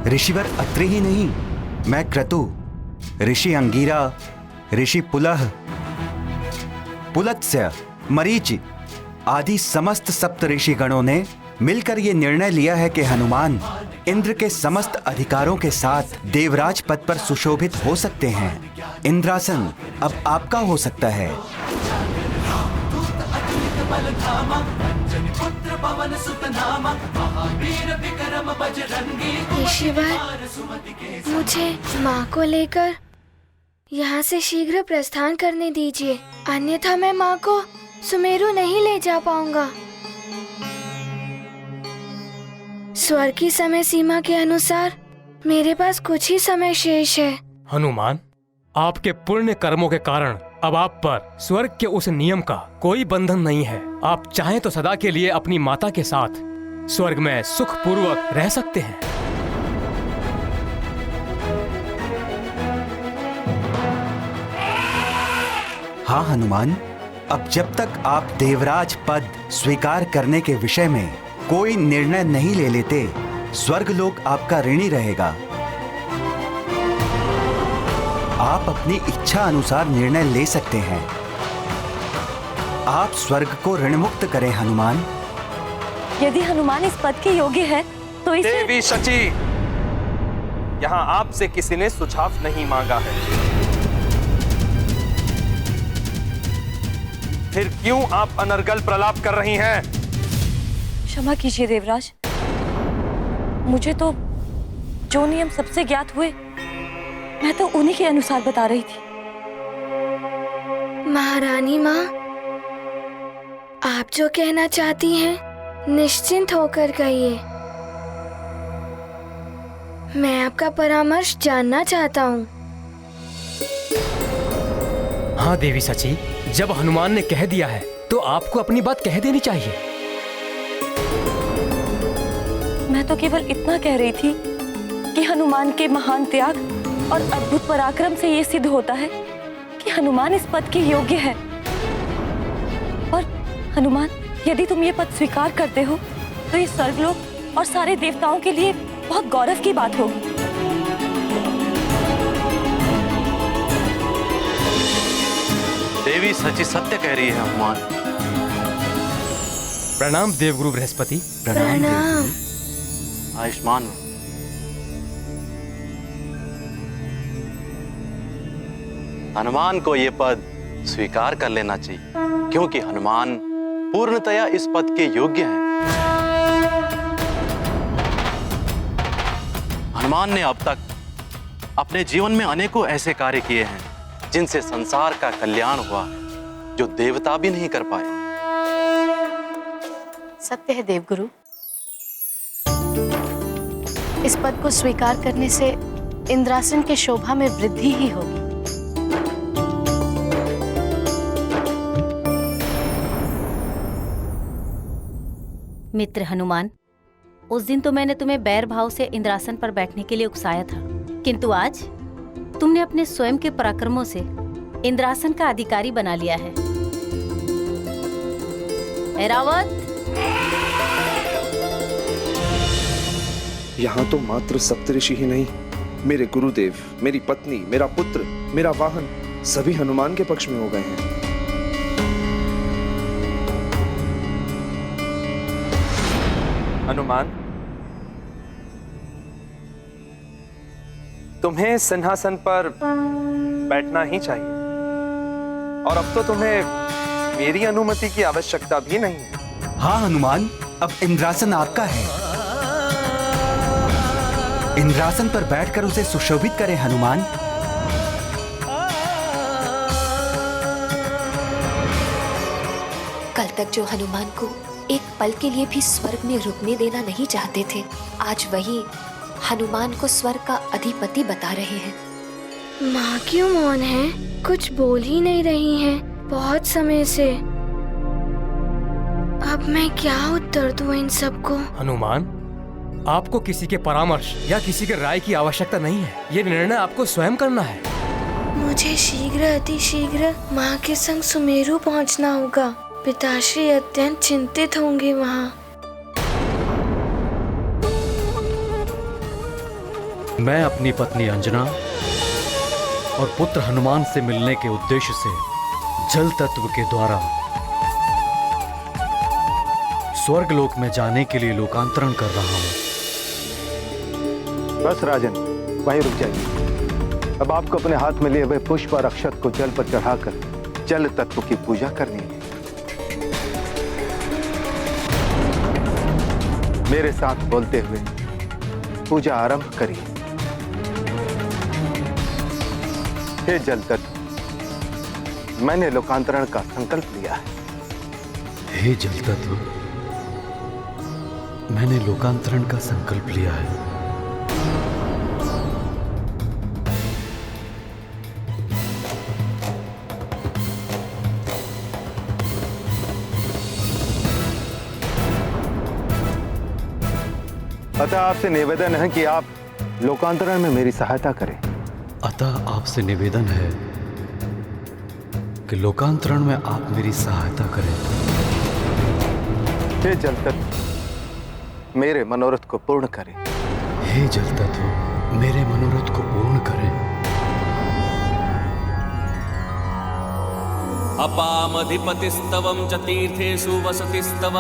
ऋषिवर अत्रि ही नहीं, मैं क्रतु, ऋषि अंगीरा, ऋषि पुलह, पुलत्स्य, मरीचि आदि समस्त सप्त ऋषि गणों ने मिलकर ये निर्णय लिया है कि हनुमान इंद्र के समस्त अधिकारों के साथ देवराज पद पर सुशोभित हो सकते हैं। इंद्रासन अब आपका हो सकता है। ऋषिवर, मुझे माँ को लेकर यहाँ से शीघ्र प्रस्थान करने दीजिए, अन्यथा मैं माँ को सुमेरु नहीं ले जा पाऊंगा। स्वर्ग की समय सीमा के अनुसार मेरे पास कुछ ही समय शेष है। हनुमान, आपके पुण्य कर्मों के कारण अब आप पर स्वर्ग के उस नियम का कोई बंधन नहीं है। आप चाहें तो सदा के लिए अपनी माता के साथ स्वर्ग में सुख पूर्वक रह सकते हैं। हाँ हनुमान, अब जब तक आप देवराज पद स्वीकार करने के विषय में कोई निर्णय नहीं ले लेते, स्वर्गलोक आपका ऋणी रहेगा। आप अपनी इच्छा अनुसार निर्णय ले सकते हैं। आप स्वर्ग को ऋण मुक्त करें हनुमान। यदि हनुमान इस पद के योग्य है तो इसे... देवी शची, यहाँ आपसे किसी ने सुझाव नहीं मांगा है, फिर क्यों आप अनर्गल प्रलाप कर रही हैं? क्षमा कीजिए देवराज, मुझे तो जो नियम सबसे ज्ञात हुए मैं तो उन्हीं के अनुसार बता रही थी। महारानी माँ, आप जो कहना चाहती हैं निश्चिंत होकर कहिए। मैं आपका परामर्श जानना चाहता हूँ। हाँ देवी सची, जब हनुमान ने कह दिया है तो आपको अपनी बात कह देनी चाहिए। मैं तो केवल इतना कह रही थी कि हनुमान के महान त्याग और अद्भुत पराक्रम से ये सिद्ध होता है कि हनुमान इस पद के योग्य है। और हनुमान, यदि तुम ये पद स्वीकार करते हो तो ये स्वर्गलोक और सारे देवताओं के लिए बहुत गौरव की बात होगी। देवी सची सत्य कह रही है हनुमान। प्रणाम देवगुरु बृहस्पति। प्रणाम। आयुष्मान हो। हनुमान को ये पद स्वीकार कर लेना चाहिए, क्योंकि हनुमान पूर्णतया इस पद के योग्य हैं। हनुमान ने अब तक अपने जीवन में अनेकों ऐसे कार्य किए हैं जिनसे संसार का कल्याण हुआ है, जो देवता भी नहीं कर पाए। सत्य है देवगुरु, इस पद को स्वीकार करने से इंद्रासन के शोभा में वृद्धि ही होगी। मित्र हनुमान, उस दिन तो मैंने तुम्हें बैर भाव से इंद्रासन पर बैठने के लिए उकसाया था, किंतु आज तुमने अपने स्वयं के पराक्रमों से इंद्रासन का अधिकारी बना लिया है। ऐरावत, यहाँ तो मात्र सप्तऋषि ही नहीं, मेरे गुरुदेव, मेरी पत्नी, मेरा पुत्र, मेरा वाहन सभी हनुमान के पक्ष में हो गए हैं। हनुमान, तुम्हें सिंहासन पर बैठना ही चाहिए, और अब तो तुम्हें मेरी अनुमति की आवश्यकता भी नहीं है। हाँ हनुमान, अब इंद्रासन आपका है। इंद्रासन पर बैठकर उसे सुशोभित करें हनुमान। कल तक जो हनुमान को एक पल के लिए भी स्वर्ग में रुकने देना नहीं चाहते थे, आज वही हनुमान को स्वर्ग का अधिपति बता रहे हैं। माँ क्यों मौन है? कुछ बोल ही नहीं रही हैं बहुत समय से। अब मैं क्या उत्तर दूं इन सबको? हनुमान, आपको किसी के परामर्श या किसी के राय की आवश्यकता नहीं है। ये निर्णय आपको स्वयं करना है। मुझे शीघ्र अति शीघ्र माँ के संग सुमेरु पहुँचना होगा। पिताश्री अत्यंत चिंतित होंगे वहाँ। मैं अपनी पत्नी अंजना और पुत्र हनुमान से मिलने के उद्देश्य से जल तत्व के द्वारा स्वर्गलोक में जाने के लिए लोकांतरण कर रहा हूं। बस राजन, वहीं रुक जाइए। अब आपको अपने हाथ में लिए हुए पुष्प और अक्षत को जल पर चढ़ाकर जल तत्व की पूजा करनी है। मेरे साथ बोलते हुए पूजा आरंभ करिए। हे जल तत्व, मैंने लोकांतरण का संकल्प लिया है। हे जल तत्व, मैंने लोकांतरण का संकल्प लिया है। अतः आपसे निवेदन है कि आप लोकांतरण में मेरी सहायता करें। अतः आपसे निवेदन है कि लोकांतरण में आप मेरी सहायता करें। हे जल तत्व, मेरे मनोरथ को पूर्ण करें। हे जल तत्व, मेरे मनोरथ को पूर्ण करें। अपामधिपतिस्तवं च तीर्थेषु वसतिस्तव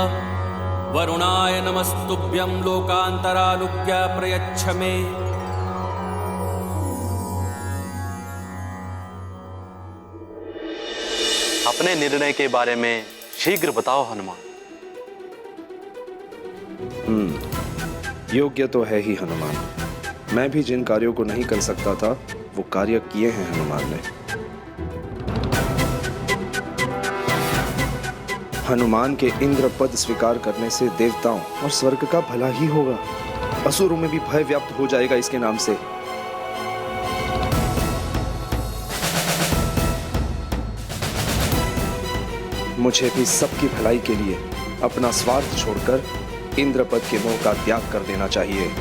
वरुणाय नमस्तुभ्यं लोकांतरानुज्ञा प्रयच्छ मे। अपने निर्णय के बारे में शीघ्र बताओ हनुमान। योग्य तो है ही हनुमान। मैं भी जिन कार्यों को नहीं कर सकता था वो कार्य किए हैं हनुमान ने। हनुमान के इंद्र पद स्वीकार करने से देवताओं और स्वर्ग का भला ही होगा। असुरों में भी भय व्याप्त हो जाएगा इसके नाम से। मुझे भी सबकी भलाई के लिए अपना स्वार्थ छोड़कर इंद्रपद के मोह का त्याग कर देना चाहिए।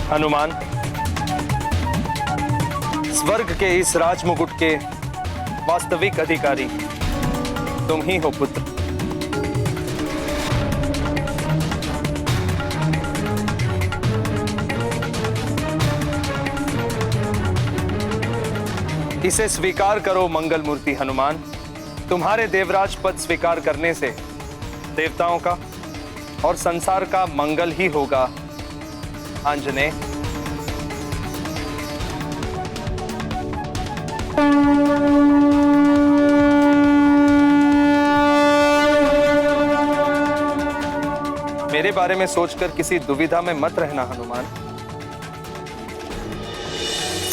हनुमान, स्वर्ग के इस राजमुकुट के वास्तविक अधिकारी तुम ही हो पुत्र। इसे स्वीकार करो मंगल मूर्ति हनुमान। तुम्हारे देवराज पद स्वीकार करने से देवताओं का और संसार का मंगल ही होगा आंजनेय। मेरे बारे में सोचकर किसी दुविधा में मत रहना हनुमान।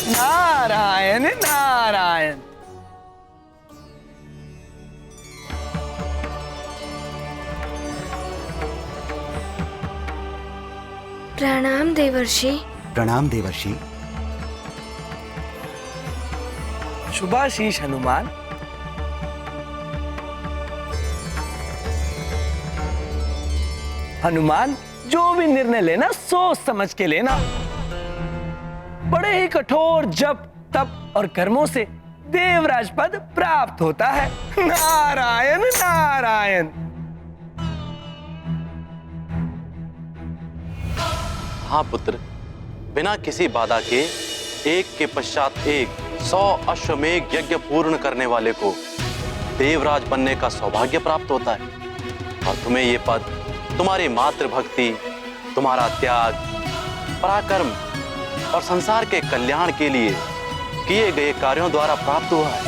नारायण नारायण। प्रणाम देवर्षि। प्रणाम देवर्षि। शुभाशीष हनुमान। हनुमान, जो भी निर्णय लेना सोच समझ के लेना। बड़े ही कठोर जप तप और कर्मों से देवराज पद प्राप्त होता है। नारायण नारायण। हाँ पुत्र, बिना किसी बाधा के एक के पश्चात एक 100 अश्वमेघ यज्ञ पूर्ण करने वाले को देवराज बनने का सौभाग्य प्राप्त होता है। और तुम्हें ये पद तुम्हारी मातृभक्ति, तुम्हारा त्याग, पराक्रम और संसार के कल्याण के लिए किए गए कार्यों द्वारा प्राप्त हुआ है।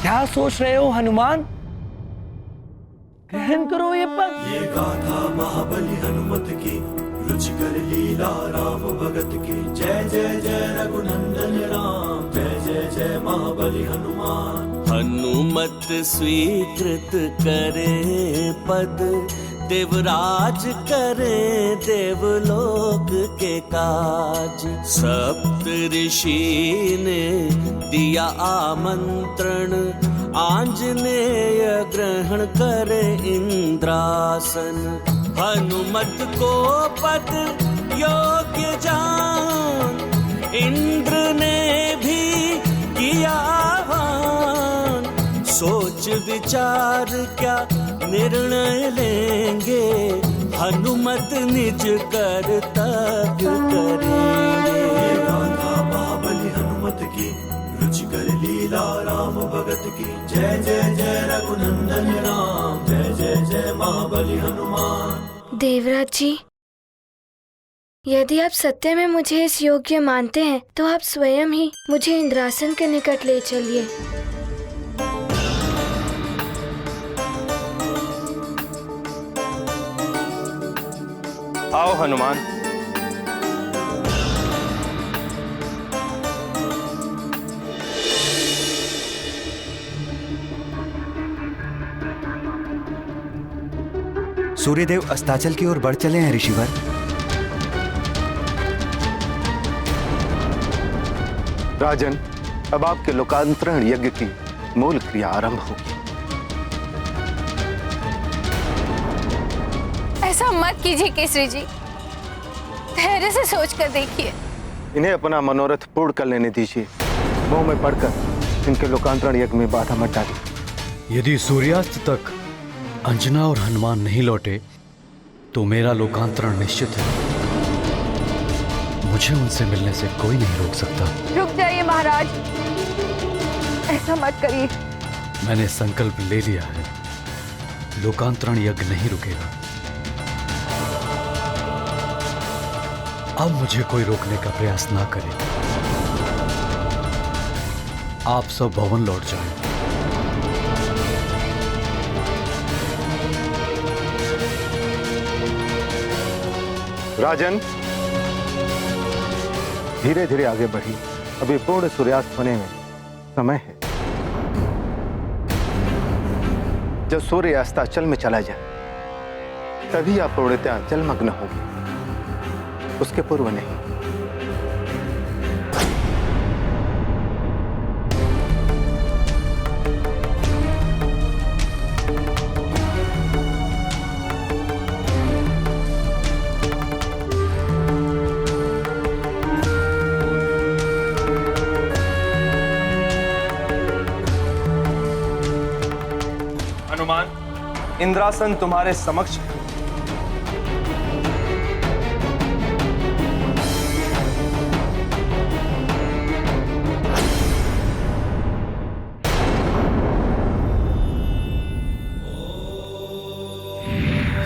क्या सोच रहे हो हनुमान? ग्रहण करो ये पद। ये गाथा महाबली हनुमत की, रुचिकर लीला राम भगत की। जय जय जय रघुनंदन राम, जय जय जय महाबली हनुमान। हनुमत स्वीकृत करे पद, देवराज करें देवलोक के काज। सप्त ऋषि ने दिया आमंत्रण, आंजनेय ग्रहण करे इंद्रासन। हनुमत को पद योग्य जान, इंद्र ने भी किया आह्वान। सोच विचार क्या निर्णय लेंगे, हनुमत निज कर्तव्य करेंगे। गाथा महाबली हनुमत की, रुचिकर लीला राम भगत की। जय जय जय रघुनंदन राम, जय जय जय महाबली हनुमान। देवराज जी, यदि आप सत्य में मुझे इस योग्य मानते हैं तो आप स्वयं ही मुझे इंद्रासन के निकट ले चलिए। आओ हनुमान। सूर्यदेव अस्ताचल की ओर बढ़ चले हैं ऋषिवर। राजन, अब आपके लोकांतरण यज्ञ की मूल क्रिया आरंभ होगी। ऐसा मत कीजिए केसरी जी, धैर्य से सोच कर देखिए। इन्हें अपना मनोरथ पूर्ण कर लेने दीजिए। मोह में पड़कर इनके लोकांतरण यज्ञ में बाधा मत डालिए। यदि सूर्यास्त तक अंजना और हनुमान नहीं लौटे तो मेरा लोकांतरण निश्चित है। मुझे उनसे मिलने से कोई नहीं रोक सकता। रुक जाइए महाराज, ऐसा मत करिए। मैंने संकल्प ले लिया है, लोकांतरण यज्ञ नहीं रुकेगा। अब मुझे कोई रोकने का प्रयास ना करे। आप सब भवन लौट जाएं। राजन, धीरे धीरे आगे बढ़ी। अभी पूर्ण सूर्यास्त होने में समय है। जब सूर्य अस्ताचल में चला जाए तभी आप पूर्णतः जलमग्न होंगे, उसके पूर्व नहीं। हनुमान, इंद्रासन तुम्हारे समक्ष है।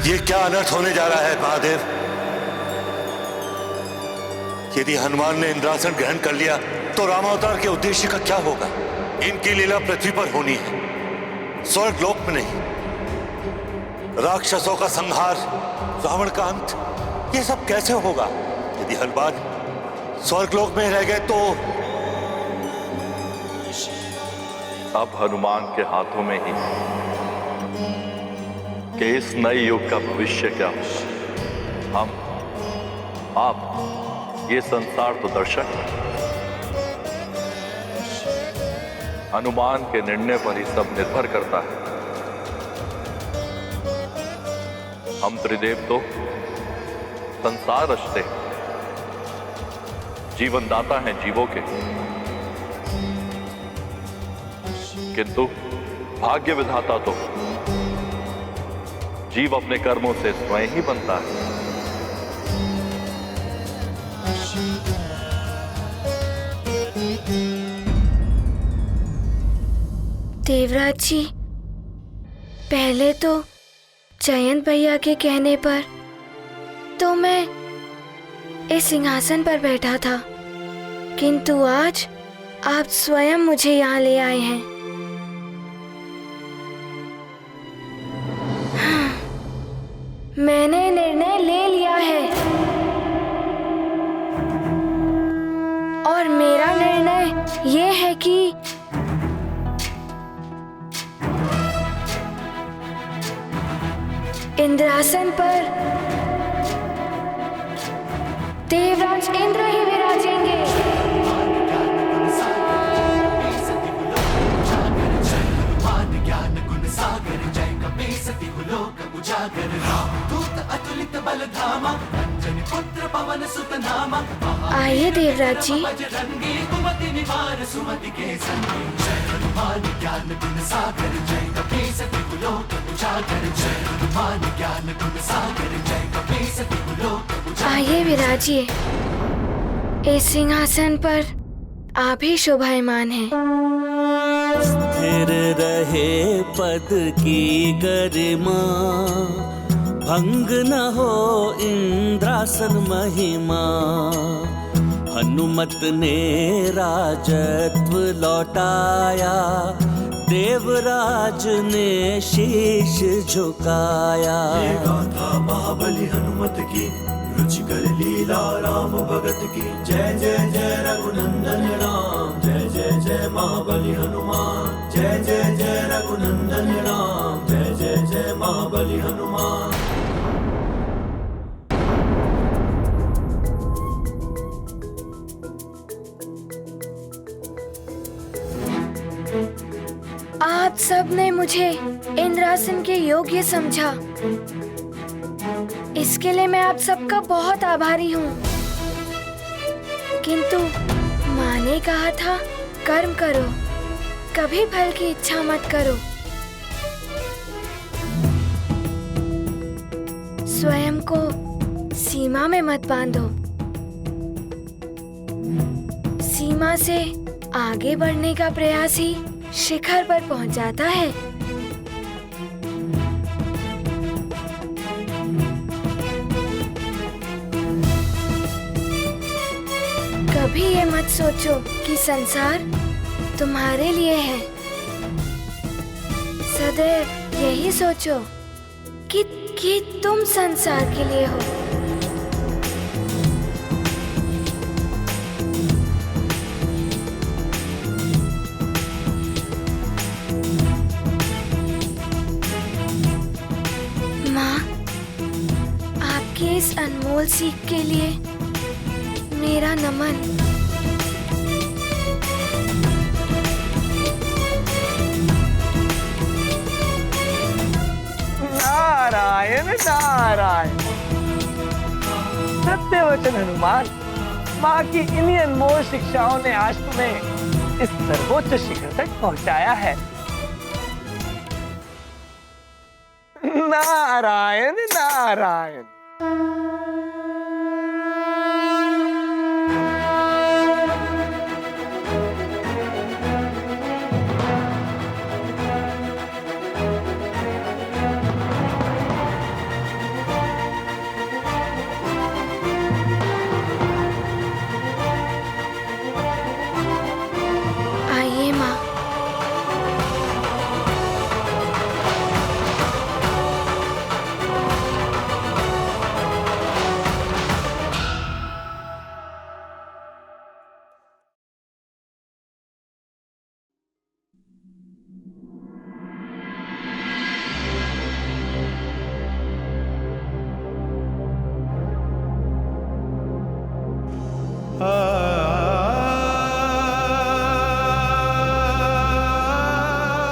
ये क्या अनर्थ होने जा रहा है महादेव? यदि हनुमान ने इंद्रासन ग्रहण कर लिया तो रामावतार के उद्देश्य का क्या होगा? इनकी लीला पृथ्वी पर होनी है, स्वर्ग लोक में नहीं। राक्षसों का संहार, रावण का अंत, ये सब कैसे होगा? यदि हनुमान स्वर्ग लोक में रह गए तो अब हनुमान के हाथों में ही कि इस नए युग का भविष्य क्या हो। हम, आप, ये संसार तो दर्शक। हनुमान के निर्णय पर ही सब निर्भर करता है। हम त्रिदेव तो संसार रचते हैं, जीवन दाता हैं जीवों के, किंतु भाग्य विधाता तो जीव अपने कर्मों से स्वयं ही बनता है। देवराज जी, पहले तो जयंत भैया के कहने पर तो मैं इस सिंहासन पर बैठा था, किंतु आज आप स्वयं मुझे यहाँ ले आए हैं। हाँ, मैंने निर्णय ले लिया है और मेरा निर्णय ये है कि इंद्रासन पर देवराज इंद्र ही विराजेंगे। आइए देवराज जी। आइए विराजिए। इस सिंहासन पर आप ही शोभायमान हैं। स्थिर रहे पद की गरिमा, भंग न हो इंद्रासन महिमा। हनुमत ने राजत्व लौटाया, देवराज ने शीश झुकाया। ये गाथा महाबली हनुमत की, रुचिकर लीला राम भगत की। जय जय जय रघुनंदन राम, जय जय जय महाबली हनुमान। जय जय जय रघुनंदन राम, जय जय जय महाबली हनुमान। आप सब ने मुझे इंद्रासन के योग्य समझा, इसके लिए मैं आप सबका बहुत आभारी हूँ। किंतु माँ ने कहा था कर्म करो, कभी फल की इच्छा मत करो। स्वयं को सीमा में मत बांधो। सीमा से आगे बढ़ने का प्रयास ही शिखर पर पहुंचाता है। कभी ये मत सोचो कि संसार तुम्हारे लिए है। सदैव यही सोचो कि तुम संसार के लिए हो। माँ, आपकी इस अनमोल सीख के लिए मेरा नमन। नारायण नारायण। सत्य वचन हनुमान, माँ की इन्हीं अनमोल शिक्षाओं ने आज तुम्हें इस सर्वोच्च शिखर तक पहुंचाया है। नारायण नारायण। आइए माँ।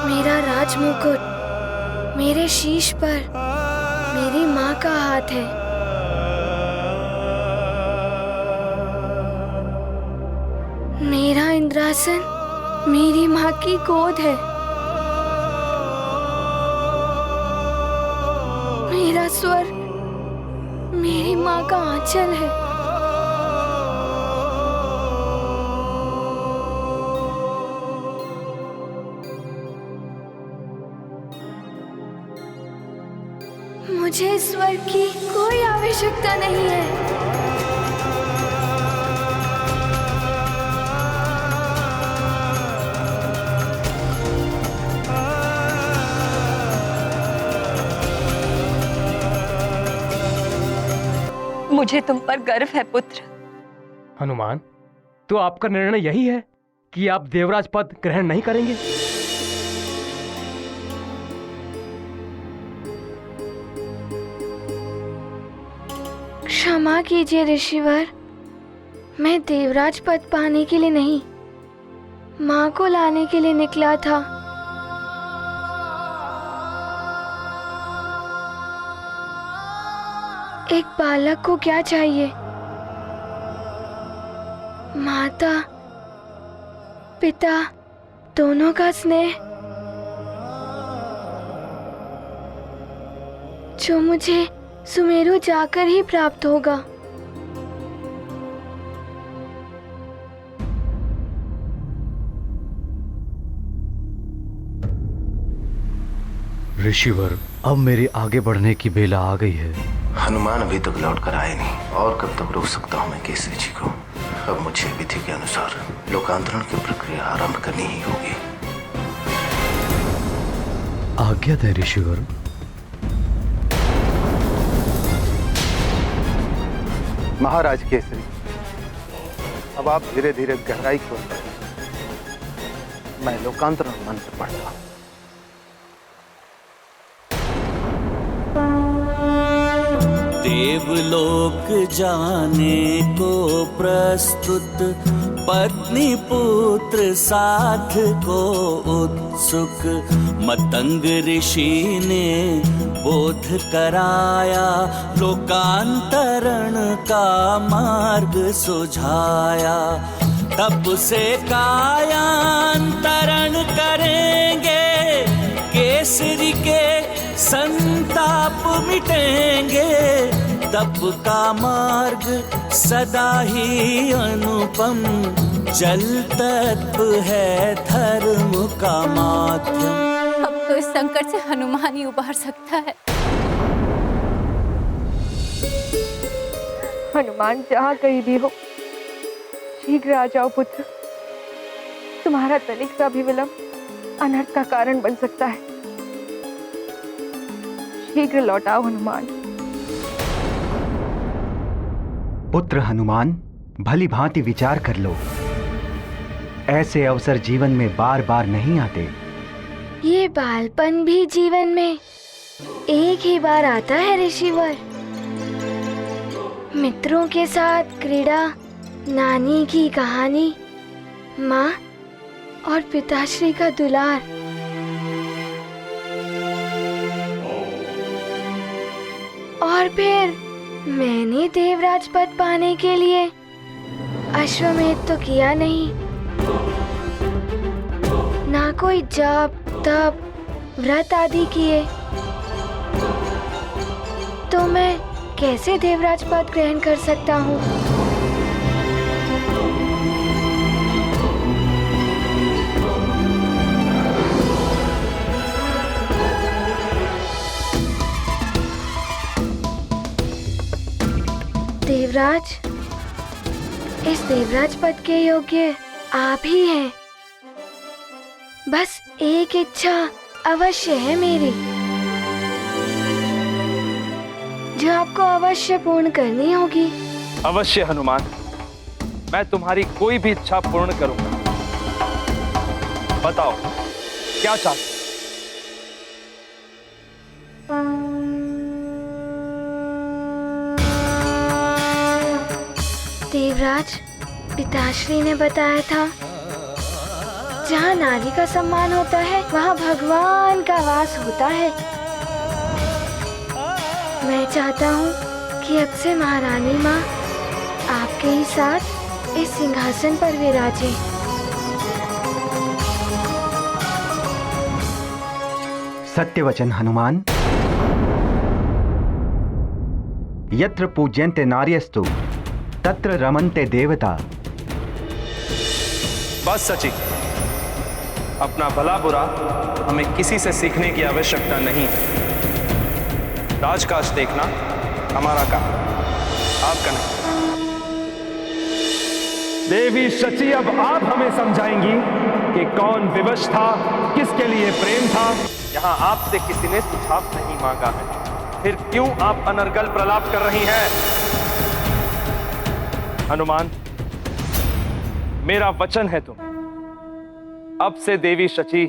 मेरा राजमुकुट मेरे शीश पर मेरी माँ का हाथ है। मेरा इंद्रासन मेरी माँ की गोद है। मेरा स्वर मेरी माँ का आंचल है। मुझे स्वर की कोई आवश्यकता नहीं है। मुझे तुम पर गर्व है पुत्र। हनुमान, तो आपका निर्णय यही है कि आप देवराज पद ग्रहण नहीं करेंगे? क्षमा कीजिए ऋषिवर, मैं देवराज पद पाने के लिए नहीं, माँ को लाने के लिए निकला था। एक बालक को क्या चाहिए? माता पिता दोनों का स्नेह, जो मुझे सुमेरु जाकर ही प्राप्त होगा। ऋषिवर, अब मेरी आगे बढ़ने की बेला आ गई है। हनुमान अभी तक लौट कर आए नहीं, और कब तक रोक सकता हूँ मैं केसरी जी को? अब मुझे विधि के अनुसार लोकांतरण की प्रक्रिया आरंभ करनी ही होगी। आज्ञा दे ऋषिवर। महाराज केसरी, अब आप धीरे धीरे गहराई की ओर बढ़ें। मैं लोकांतरण मंत्र पढ़ता हूँ। देवलोक जाने को प्रस्तुत, पत्नी पुत्र साथ को उत्सुक। मतंग ऋषि ने बोध कराया, लोकांतरण का मार्ग सुझाया। तप से कायांतरण करेंगे, केसरी के संताप मिटेंगे। तप का मार्ग सदा ही अनुपम, जल तत्व है धर्म का माध्यम। अब तो इस संकट से हनुमान ही उबार सकता है। हनुमान जहाँ कहीं भी हो, शीघ्र आ जाओ पुत्र। तुम्हारा तनिक सा भी विलंब अनर्थ का कारण बन सकता है। शीघ्र लौटाओ हनुमान। पुत्र हनुमान, भली भांति विचार कर लो। ऐसे अवसर जीवन में बार बार नहीं आते। ये बालपन भी जीवन में एक ही बार आता है ऋषिवर। मित्रों के साथ क्रीड़ा, नानी की कहानी, माँ और पिताश्री का दुलार। और फिर मैंने देवराज पद पाने के लिए अश्वमेध तो किया नहीं, ना कोई जप तप व्रत आदि किए, तो मैं कैसे देवराज पद ग्रहण कर सकता हूँ? देवराज, इस देवराज पद के योग्य आप ही हैं। बस एक इच्छा अवश्य है मेरी, जो आपको अवश्य पूर्ण करनी होगी। अवश्य हनुमान, मैं तुम्हारी कोई भी इच्छा पूर्ण करूंगा। बताओ क्या चाहते? देवराज, पिताश्री ने बताया था, जहाँ नारी का सम्मान होता है वहाँ भगवान का वास होता है। मैं चाहता हूँ कि अब से महारानी माँ आपके ही साथ इस सिंहासन पर विराजे। सत्य वचन हनुमान। यत्र पूज्यन्ते नार्यस्तु तत्र रमन्ते देवता। बस सची, अपना भला बुरा हमें किसी से सीखने की आवश्यकता नहीं है। राजकाज देखना हमारा काम, आपका नहीं। देवी शची, अब आप हमें समझाएंगी कि कौन विवश था, किसके लिए प्रेम था। यहाँ आपसे किसी ने सुझाव नहीं मांगा है, फिर क्यों आप अनर्गल प्रलाप कर रही हैं? हनुमान, मेरा वचन है तुम्हें, अब से देवी शची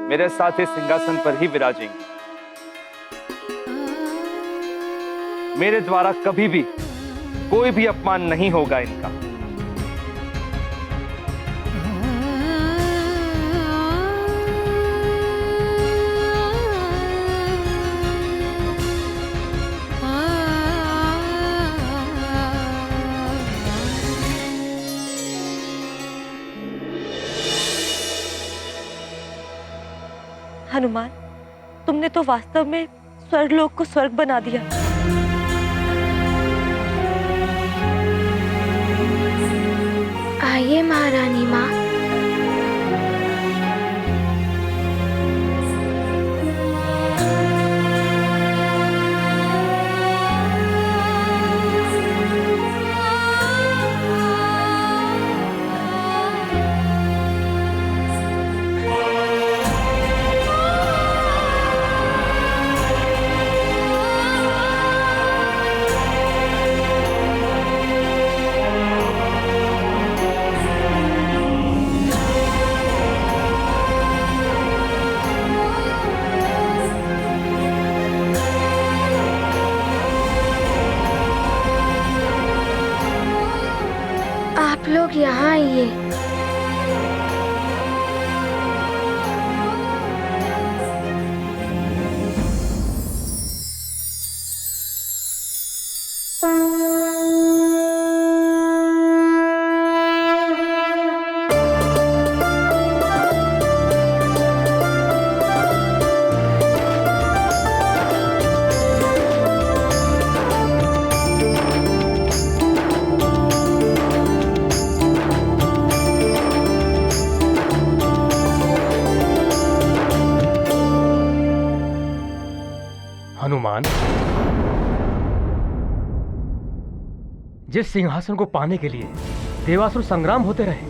मेरे साथ इस सिंहासन पर ही विराजेंगी। मेरे द्वारा कभी भी कोई भी अपमान नहीं होगा इनका। हनुमान, तुमने तो वास्तव में स्वर्गलोक को स्वर्ग बना दिया। आइए महारानी माँ। आप लोग यहाँ आइए। हनुमान, जिस सिंहासन को पाने के लिए देवासुर संग्राम होते रहे,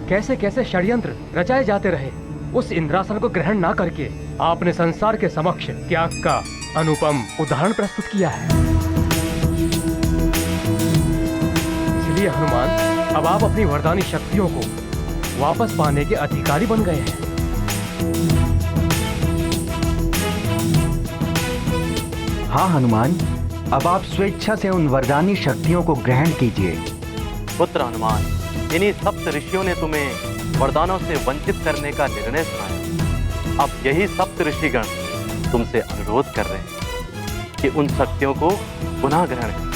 कैसे कैसे षड्यंत्र रचाए जाते रहे, उस इंद्रासन को ग्रहण ना करके आपने संसार के समक्ष त्याग का अनुपम उदाहरण प्रस्तुत किया है। इसलिए हनुमान, अब आप अपनी वरदानी शक्तियों को वापस पाने के अधिकारी बन गए हैं। हाँ हनुमान, अब आप स्वेच्छा से उन वरदानी शक्तियों को ग्रहण कीजिए। पुत्र हनुमान, इन्हीं सप्त ऋषियों ने तुम्हें वरदानों से वंचित करने का निर्णय सुनाया। अब यही सप्त ऋषिगण तुमसे अनुरोध कर रहे हैं कि उन शक्तियों को पुनः ग्रहण करो।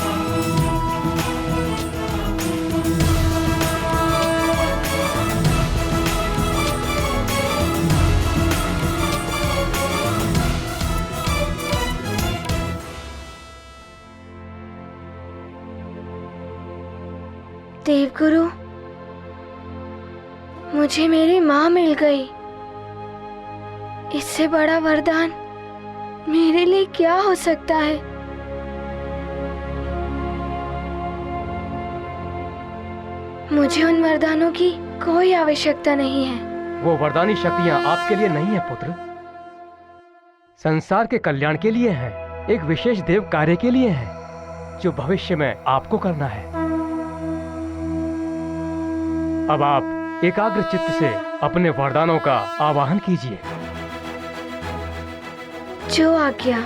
देवगुरु, मुझे मेरी माँ मिल गई। इससे बड़ा वरदान मेरे लिए क्या हो सकता है? मुझे उन वरदानों की कोई आवश्यकता नहीं है। वो वरदानी शक्तियां आपके लिए नहीं है पुत्र, संसार के कल्याण के लिए है, एक विशेष देव कार्य के लिए है जो भविष्य में आपको करना है। अब आप एकाग्र चित्त से अपने वरदानों का आवाहन कीजिए। जो आज्ञा।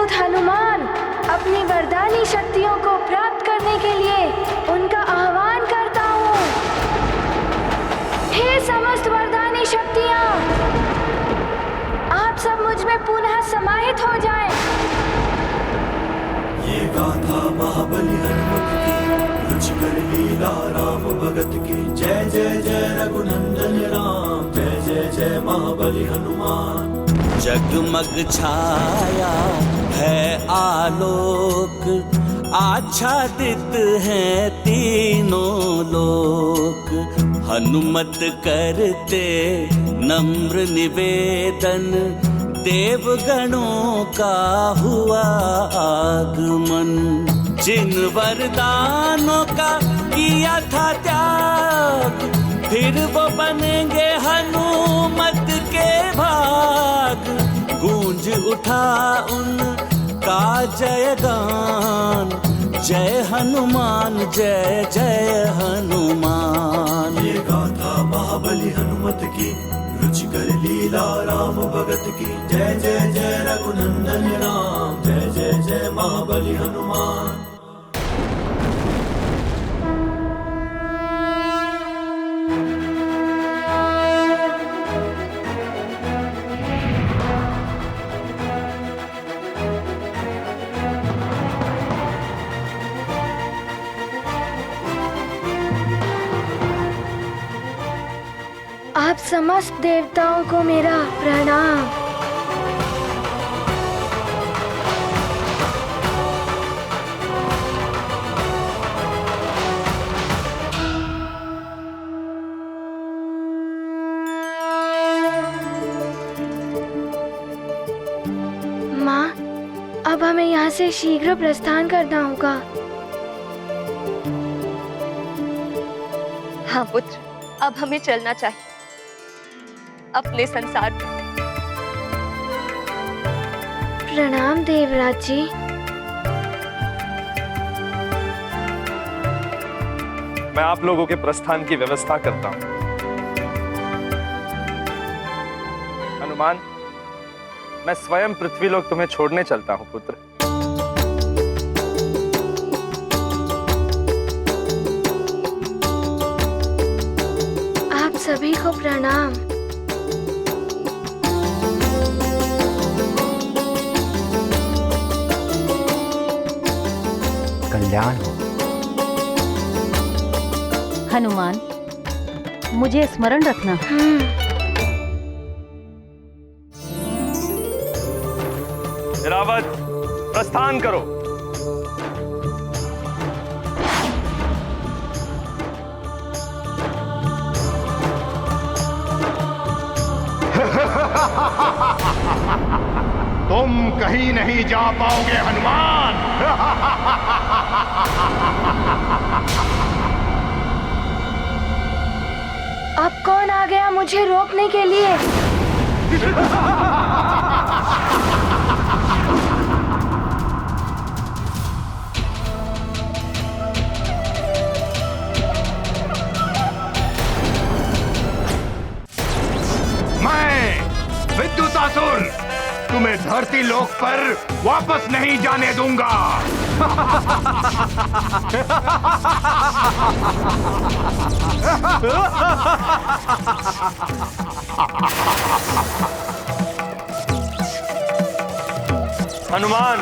हनुमान अपनी वरदानी शक्तियों को प्राप्त करने के लिए उनका आह्वान करता हूँ। हे समस्त वरदानी शक्तियाँ, आप सब मुझ में पुनः समाहित हो जाएं। ये गाथा महाबली हनुमत की, रुचिकर लीला राम भगत की। जय जय जय रघुनंदन राम, जय जय जय महाबली हनुमान। जगमग छाया है आलोक, आच्छादित है तीनों लोक। हनुमत करते नम्र निवेदन, देवगणों का हुआ आगमन। जिन वरदानों का किया था त्याग, फिर वो बनेंगे हनुमत के भाग। गूंज उठा उनका जयगान, जय हनुमान जय जय हनुमान। ये गाथा महाबली हनुमत की, रुचिकर लीला राम भगत की। जय जय जय रघुनंदन राम, जय जय जय महाबली हनुमान। आप समस्त देवताओं को मेरा प्रणाम। माँ, अब हमें यहाँ से शीघ्र प्रस्थान करना होगा। हाँ पुत्र, अब हमें चलना चाहिए अपने संसार में। प्रणाम देवराज जी। मैं आप लोगों के प्रस्थान की व्यवस्था करता हूं। हनुमान, मैं स्वयं पृथ्वीलोक तुम्हें छोड़ने चलता हूं पुत्र। आप सभी को प्रणाम। कल्याण हो। हनुमान, मुझे स्मरण रखना। रावत, प्रस्थान करो। तुम कहीं नहीं जा पाओगे हनुमान। अब कौन आ गया मुझे रोकने के लिए? विद्युतासुर, तुम्हें धरती लोक पर वापस नहीं जाने दूंगा। हनुमान,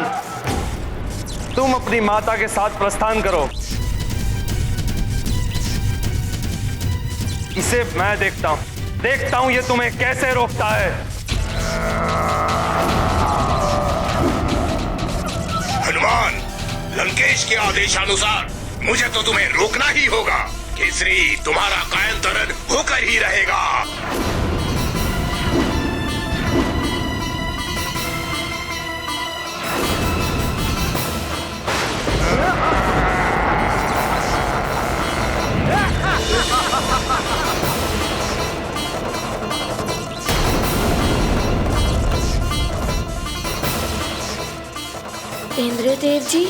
तुम अपनी माता के साथ प्रस्थान करो। इसे मैं देखता हूं ये तुम्हें कैसे रोकता है। हनुमान, लंकेश के आदेशानुसार मुझे तो तुम्हें रोकना ही होगा। केसरी तुम्हारा कायंतरण होकर ही रहेगा। इंद्रदेव जी,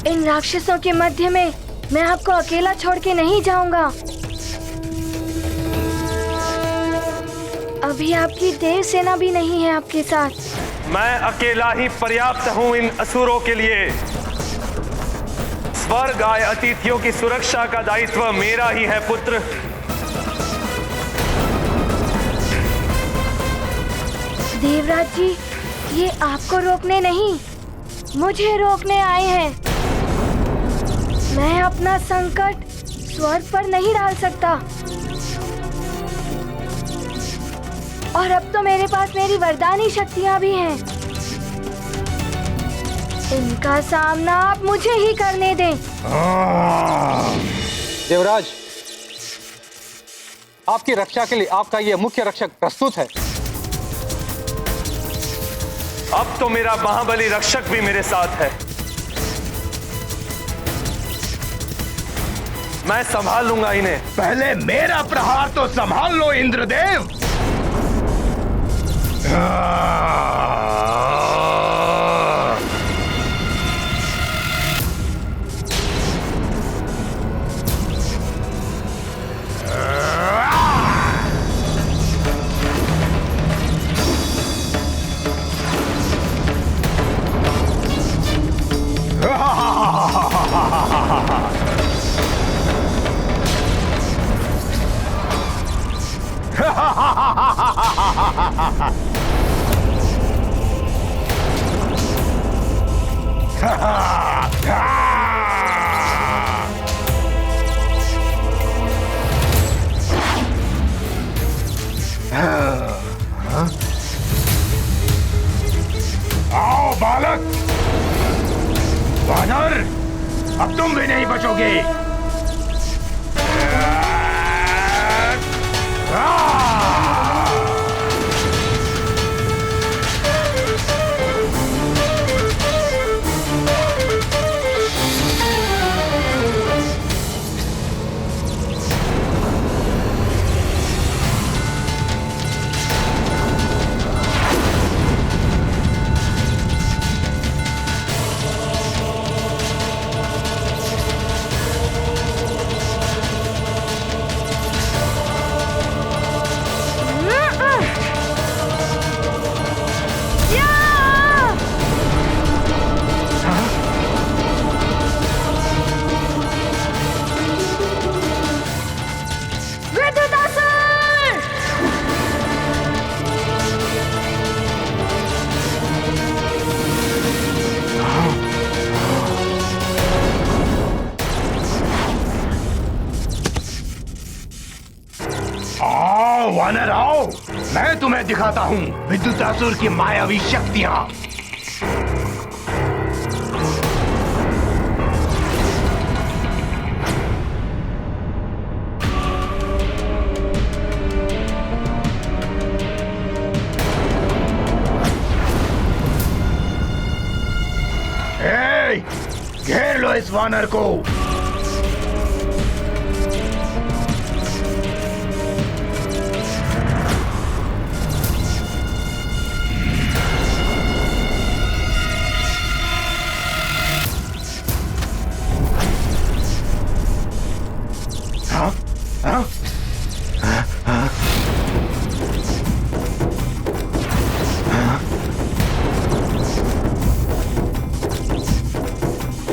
इन राक्षसों के मध्य में मैं आपको अकेला छोड़ के नहीं जाऊंगा। अभी आपकी देव सेना भी नहीं है आपके साथ। मैं अकेला ही पर्याप्त हूं इन असुरों के लिए। स्वर्ग आए अतिथियों की सुरक्षा का दायित्व मेरा ही है पुत्र। देवराज जी, ये आपको रोकने नहीं, मुझे रोकने आए हैं। मैं अपना संकट स्वर्ग पर नहीं डाल सकता, और अब तो मेरे पास मेरी वरदानी शक्तियां भी हैं। इनका सामना आप मुझे ही करने दें। देवराज, आपकी रक्षा के लिए आपका ये मुख्य रक्षक प्रस्तुत है। अब तो मेरा महाबली रक्षक भी मेरे साथ है। मैं संभाल लूंगा इन्हें। पहले मेरा प्रहार तो संभाल लो इंद्रदेव। आओ बालक, वानर, अब तुम भी नहीं बचोगे। वानर आओ, मैं तुम्हें दिखाता हूँ विद्युतासुर की मायावी शक्तियाँ। घेर लो इस वानर को।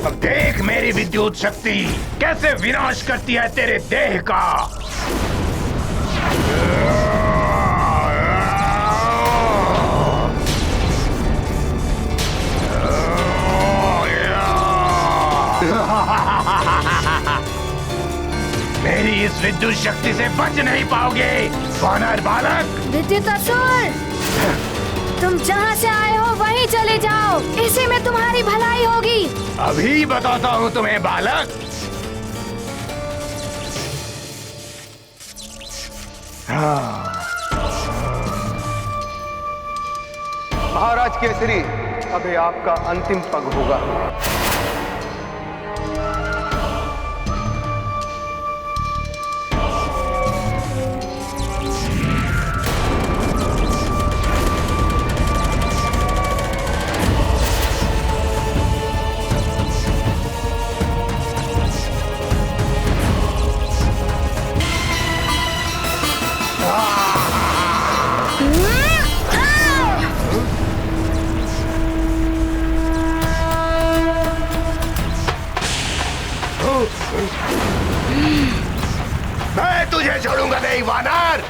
अब देख मेरी विद्युत शक्ति कैसे विनाश करती है तेरे देह का। मेरी इस विद्युत शक्ति से बच नहीं पाओगे वानर बालक। विद्युतासुर, तुम जहाँ से आए हो वहीं चले जाओ, इसी में तुम्हारी भलाई होगी। अभी बताता हूँ तुम्हें बालक। महाराज केसरी, अभी आपका अंतिम पग होगा। मैं तुझे छोड़ूंगा नहीं वानर।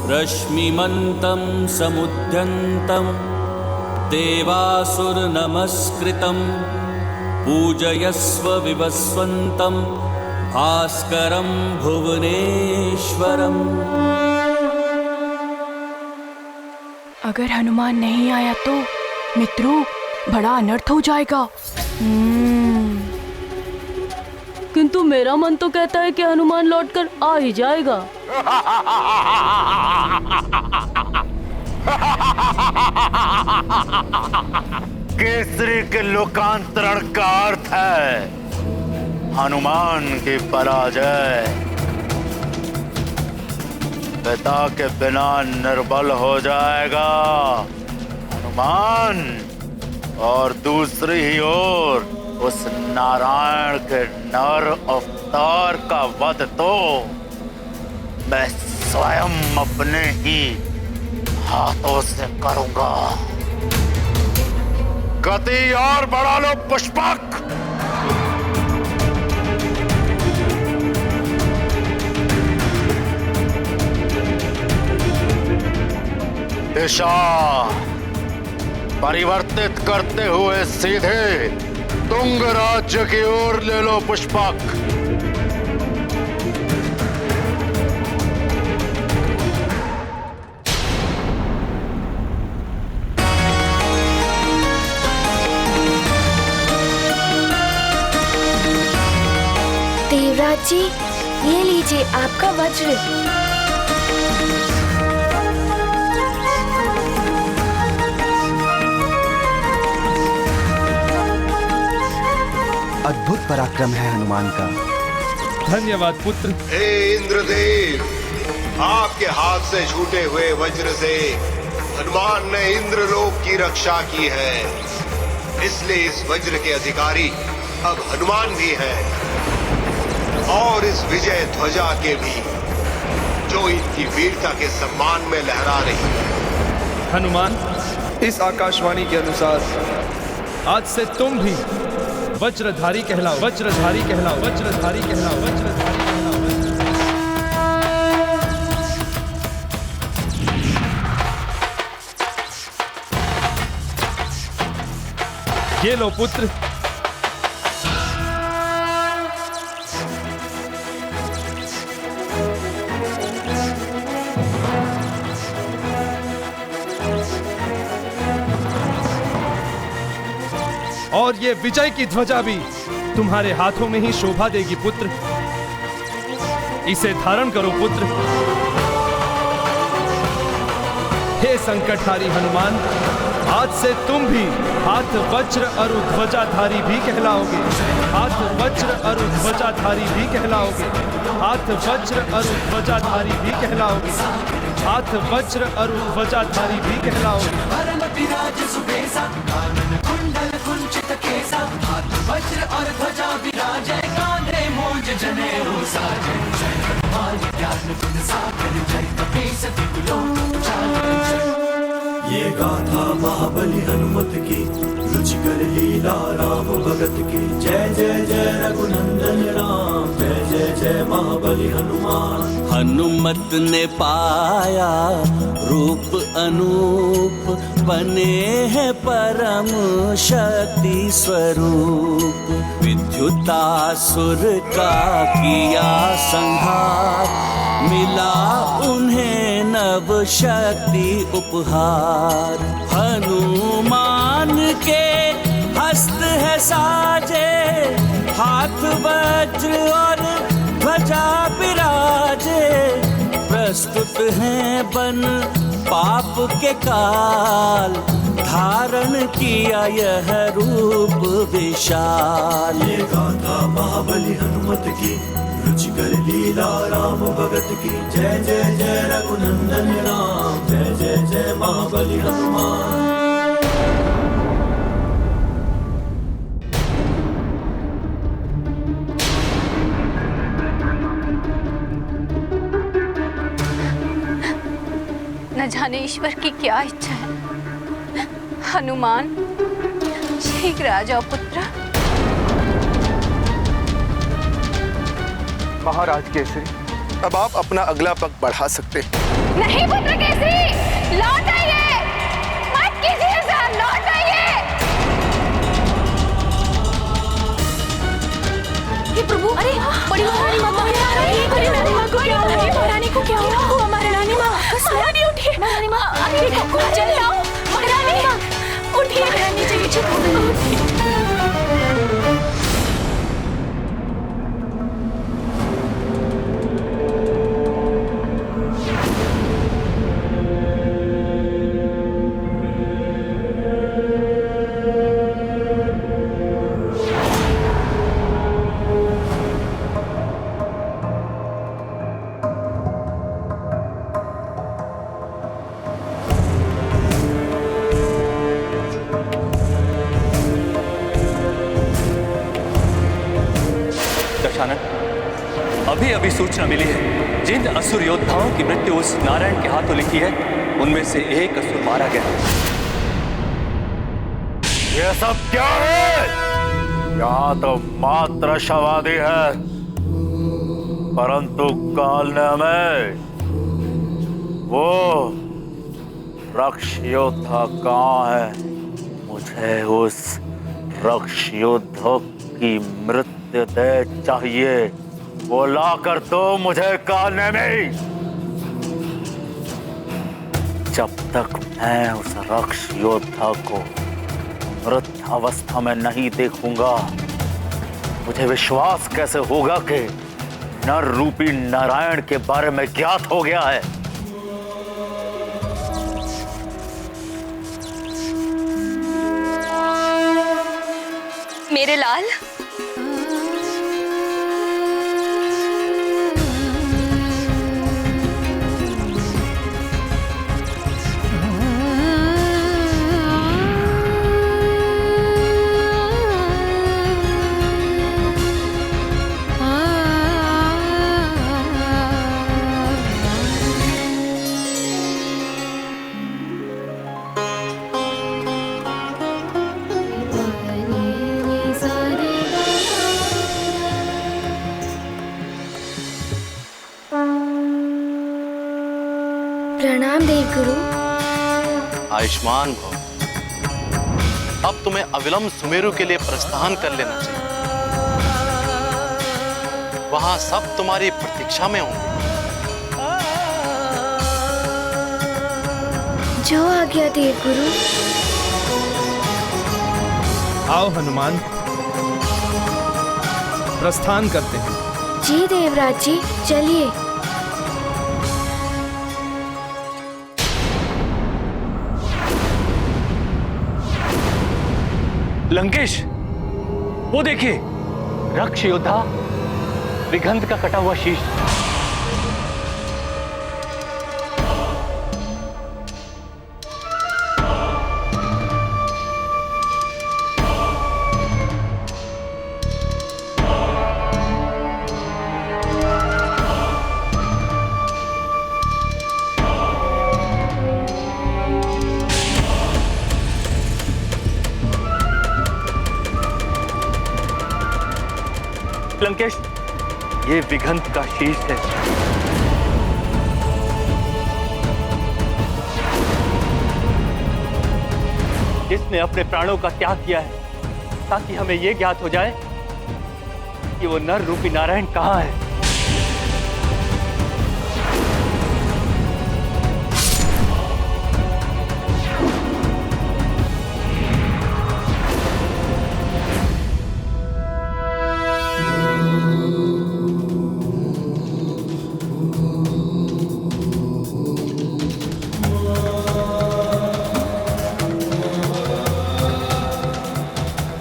रश्मिमन्तं समुद्यन्तं देवासुरनमस्कृतं पूजयस्व विवस्वन्तं भास्करं भुवनेश्वरम्। अगर हनुमान नहीं आया तो मित्रों बड़ा अनर्थ हो जाएगा। किंतु मेरा मन तो कहता है कि हनुमान लौटकर आ ही जाएगा। केसरी के लोकांतरण का अर्थ है हनुमान की पराजय। पिता के बिना निर्बल हो जाएगा हनुमान, और दूसरी ही ओर उस नारायण के नर अवतार का वध तो मैं स्वयं अपने ही हाथों से करूंगा। गति और बढ़ा लो पुष्पक। दिशा परिवर्तित करते हुए सीधे तुंग राज्य की ओर ले लो पुष्पक। देवराज जी, ये लीजिए आपका वज्र। अद्भुत पराक्रम है हनुमान का। धन्यवाद पुत्र। हे इंद्रदेव, आपके हाथ से छूटे हुए वज्र से हनुमान ने इंद्रलोक की रक्षा की है, इसलिए इस वज्र के अधिकारी अब हनुमान भी हैं, और इस विजय ध्वजा के भी, जो इनकी वीरता के सम्मान में लहरा रही है। हनुमान, इस आकाशवाणी के अनुसार आज से तुम भी वज्रधारी कहलाओ, वज्रधारी कहलाओ, वज्रधारी कहलाओ, वज्रधारी कहलाओ। ये लो पुत्र। और ये विजय की ध्वजा भी तुम्हारे हाथों में ही शोभा देगी पुत्र। इसे धारण करो पुत्र। हे संकटहारी हनुमान, आज से तुम भी हाथ वज्र अरु ध्वजाधारी भी कहलाओगे। हाथ वज्र अरु ध्वजाधारी भी कहलाओगे। हाथ वज्र अरु ध्वजाधारी भी कहलाओगे। हाथ वज्र अरु ध्वजाधारी भी कहलाओगे। हाथ वज्र और ध्वजा विराजे, कांधे मोज जनेऊ साजे। ज्ञान गुण सागर जय कपीस त्रिलोक उजागर। ये गाथा महाबली हनुमत की, रुचिकर लीला राम भगत की। जय जय जय रघुनंदन राम, जय जय जय महाबली हनुमान। हनुमत ने पाया रूप अनूप, बने हैं परम शक्ति स्वरूप। विद्युतासुर का किया संहार, मिला उन्हें नव शक्ति उपहार। हनुमान के हस्त है साजे, हाथ वज्र और ध्वजा विराजे। प्रस्तुत हैं बन पाप के काल, धारण किया यह रूप विशाल। ये गाथा महाबली हनुमत की, रुचिकर लीला राम भगत की। जय जय जय रघुनंदन राम, जय जय जय महाबली हनुमान। न जाने ईश्वर की क्या इच्छा है। हनुमान, शीघ्र आ जाओ पुत्र। महाराज केसरी, अब आप अपना अगला पग बढ़ा सकते हैं। नहीं पुत्रकेशी, लौट आइए, मत कीजिए ऐसा, लौट आइए। हे प्रभु, अरे बड़ी महारानी माँ बड़ी रानी माँ को क्या हुआ? महारानी को क्या हुआ? महारानी माँ, महारानी उठिए, महारानी माँ चल लाओ, महारानी उठिए, महारानी जी चुप हो गई। अभी अभी सूचना मिली है, जिन असुर योद्धाओं की मृत्यु उस नारायण के हाथों लिखी है, उनमें से एक असुर मारा गया। ये सब क्या है? यहाँ तो मात्र शवादी है, परंतु कालने में वो रक्ष योद्धा कहाँ है? मुझे उस रक्ष योद्धा की मृत्यु दे चाहिए। वो ला कर दो मुझे कालने में। जब तक मैं उस रक्ष योद्धा को मृत अवस्था में नहीं देखूंगा, मुझे विश्वास कैसे होगा कि नर रूपी नारायण के बारे में ज्ञात हो गया है। मेरे लाल, प्रणाम देवगुरु। आयुष्मान भव। अब तुम्हें अविलंब सुमेरु के लिए प्रस्थान कर लेना चाहिए। वहां सब तुम्हारी प्रतीक्षा में होंगे। जो आज्ञा देवगुरु। आओ हनुमान, प्रस्थान करते हैं। जी देवराज जी, चलिए। लंकेश, वो देखिए, रक्ष योद्धा विघंत का कटा हुआ शीश। लंकेश, ये विघंत का शीश है। जिसने अपने प्राणों का त्याग किया है, ताकि हमें यह ज्ञात हो जाए कि वो नर रूपी नारायण कहाँ है।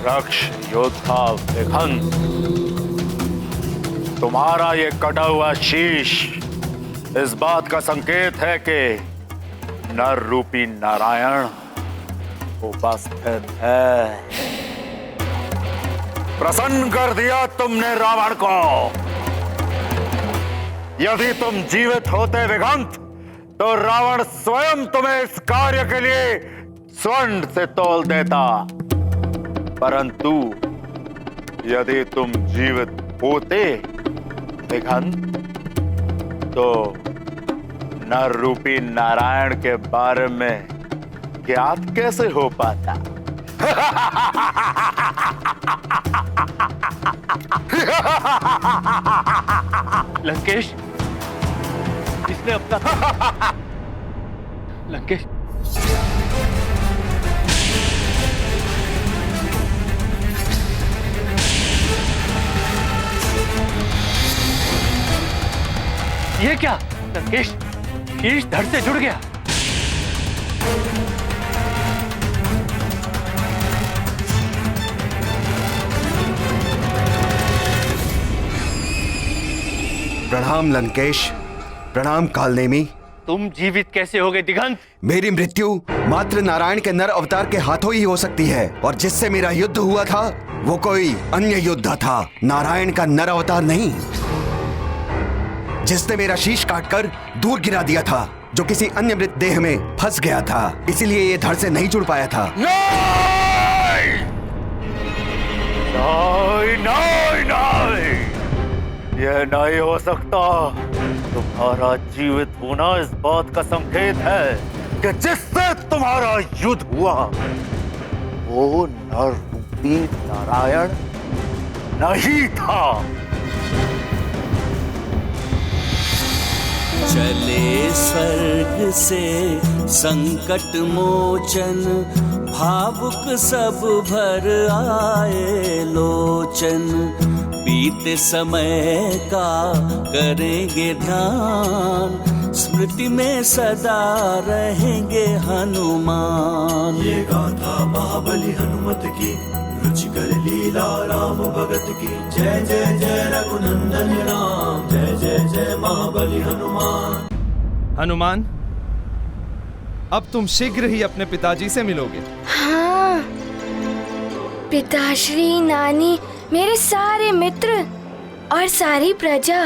रक्ष योद्धा विघंत, तुम्हारा ये कटा हुआ शीश इस बात का संकेत है कि नर रूपी नारायण उपस्थित है। प्रसन्न कर दिया तुमने रावण को। यदि तुम जीवित होते विघंत, तो रावण स्वयं तुम्हें इस कार्य के लिए स्वर्ण से तोल देता। परंतु यदि तुम जीवित होते विघंत, तो नर रूपी नारायण के बारे में ज्ञात कैसे हो पाता? लंकेश, इसने अपना लंकेश, ये क्या? लंकेश, शीश धड़ से जुड़ गया। प्रणाम लंकेश, प्रणाम कालनेमी। तुम जीवित कैसे हो गए दिगंत? मेरी मृत्यु मात्र नारायण के नर अवतार के हाथों ही हो सकती है, और जिससे मेरा युद्ध हुआ था वो कोई अन्य योद्धा था, नारायण का नर अवतार नहीं, जिसने मेरा शीश काटकर दूर गिरा दिया था, जो किसी अन्य मृत देह में फंस गया था, इसीलिए ये धड़ से नहीं जुड़ पाया था। नहीं, नहीं, नहीं, यह नहीं हो सकता। तुम्हारा जीवित होना इस बात का संकेत है कि जिससे तुम्हारा युद्ध हुआ वो नर रूपी नारायण नहीं था। चले स्वर्ग से संकट मोचन, भावुक सब भर आए लोचन, बीते समय का करेंगे ध्यान, स्मृति में सदा रहेंगे हनुमान। ये गाथा महाबली हनुमत की, रुचिकर लीला राम भगत की, जय जय जय रघुनंदन राम, जय जय जय महाबली हनुमान। हनुमान, अब तुम शीघ्र ही अपने पिताजी से मिलोगे। हाँ, पिताश्री, नानी, मेरे सारे मित्र और सारी प्रजा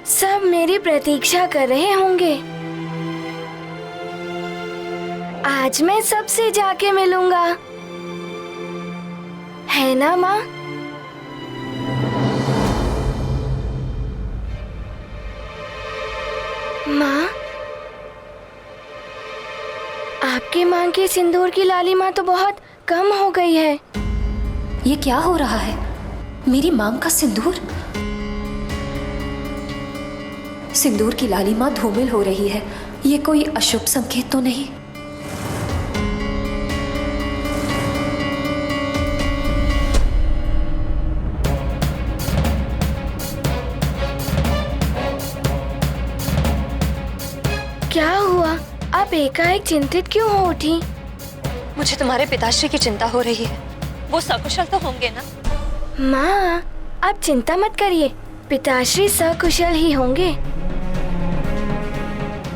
सब मेरी प्रतीक्षा कर रहे होंगे। आज मैं सबसे जाके मिलूंगा, है ना माँ? माँ, आपके मांग के सिंदूर की लालिमा तो बहुत कम हो गई है। ये क्या हो रहा है? मेरी मांग का सिंदूर? सिंदूर की लालिमा धूमिल हो रही है। ये कोई अशुभ संकेत तो नहीं? क्या हुआ? आप एकाएक चिंतित क्यों हो उठी? मुझे तुम्हारे पिताश्री की चिंता हो रही है। वो सकुशल तो होंगे ना? माँ, आप चिंता मत करिए, पिताश्री सकुशल ही होंगे।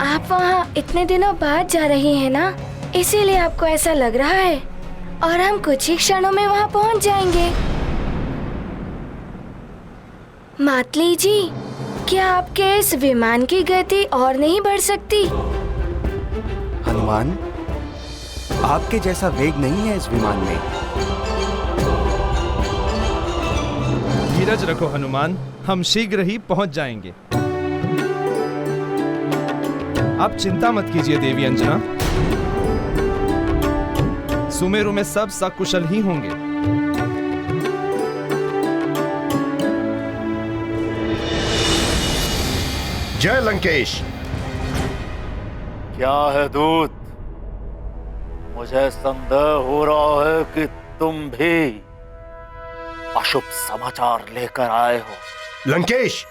आप वहाँ इतने दिनों बाद जा रही हैं ना, इसीलिए आपको ऐसा लग रहा है, और हम कुछ ही क्षणों में वहाँ पहुँच जाएंगे। मातली जी, क्या आपके इस विमान की गति और नहीं बढ़ सकती? हनुमान, आपके जैसा वेग नहीं है इस विमान में। धीरज रखो हनुमान, हम शीघ्र ही पहुंच जाएंगे। आप चिंता मत कीजिए देवी अंजना, सुमेरु में सब सकुशल ही होंगे। जय लंकेश। क्या है दूत? मुझे संदेह हो रहा है कि तुम भी अशुभ समाचार लेकर आए हो। लंकेश,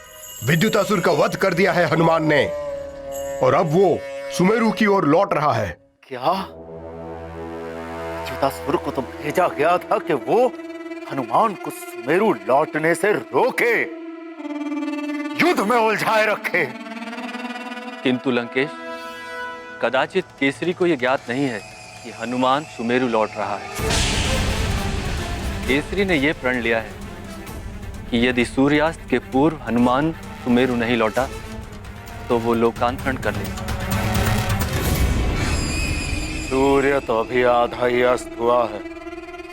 विद्युतासुर का वध कर दिया है हनुमान ने, और अब वो सुमेरु की ओर लौट रहा है। क्या? विद्युतासुर को तो भेजा गया था कि वो हनुमान को सुमेरु लौटने से रोके, युद्ध में उलझाए रखे। किंतु लंकेश, कदाचित केसरी को यह ज्ञात नहीं है कि हनुमान सुमेरु लौट रहा है। केसरी ने यह प्रण लिया है कि यदि सूर्यास्त के पूर्व हनुमान सुमेरु नहीं लौटा तो वो लोकांतरण कर लेगा। सूर्य तो अभी आधा ही अस्त हुआ है।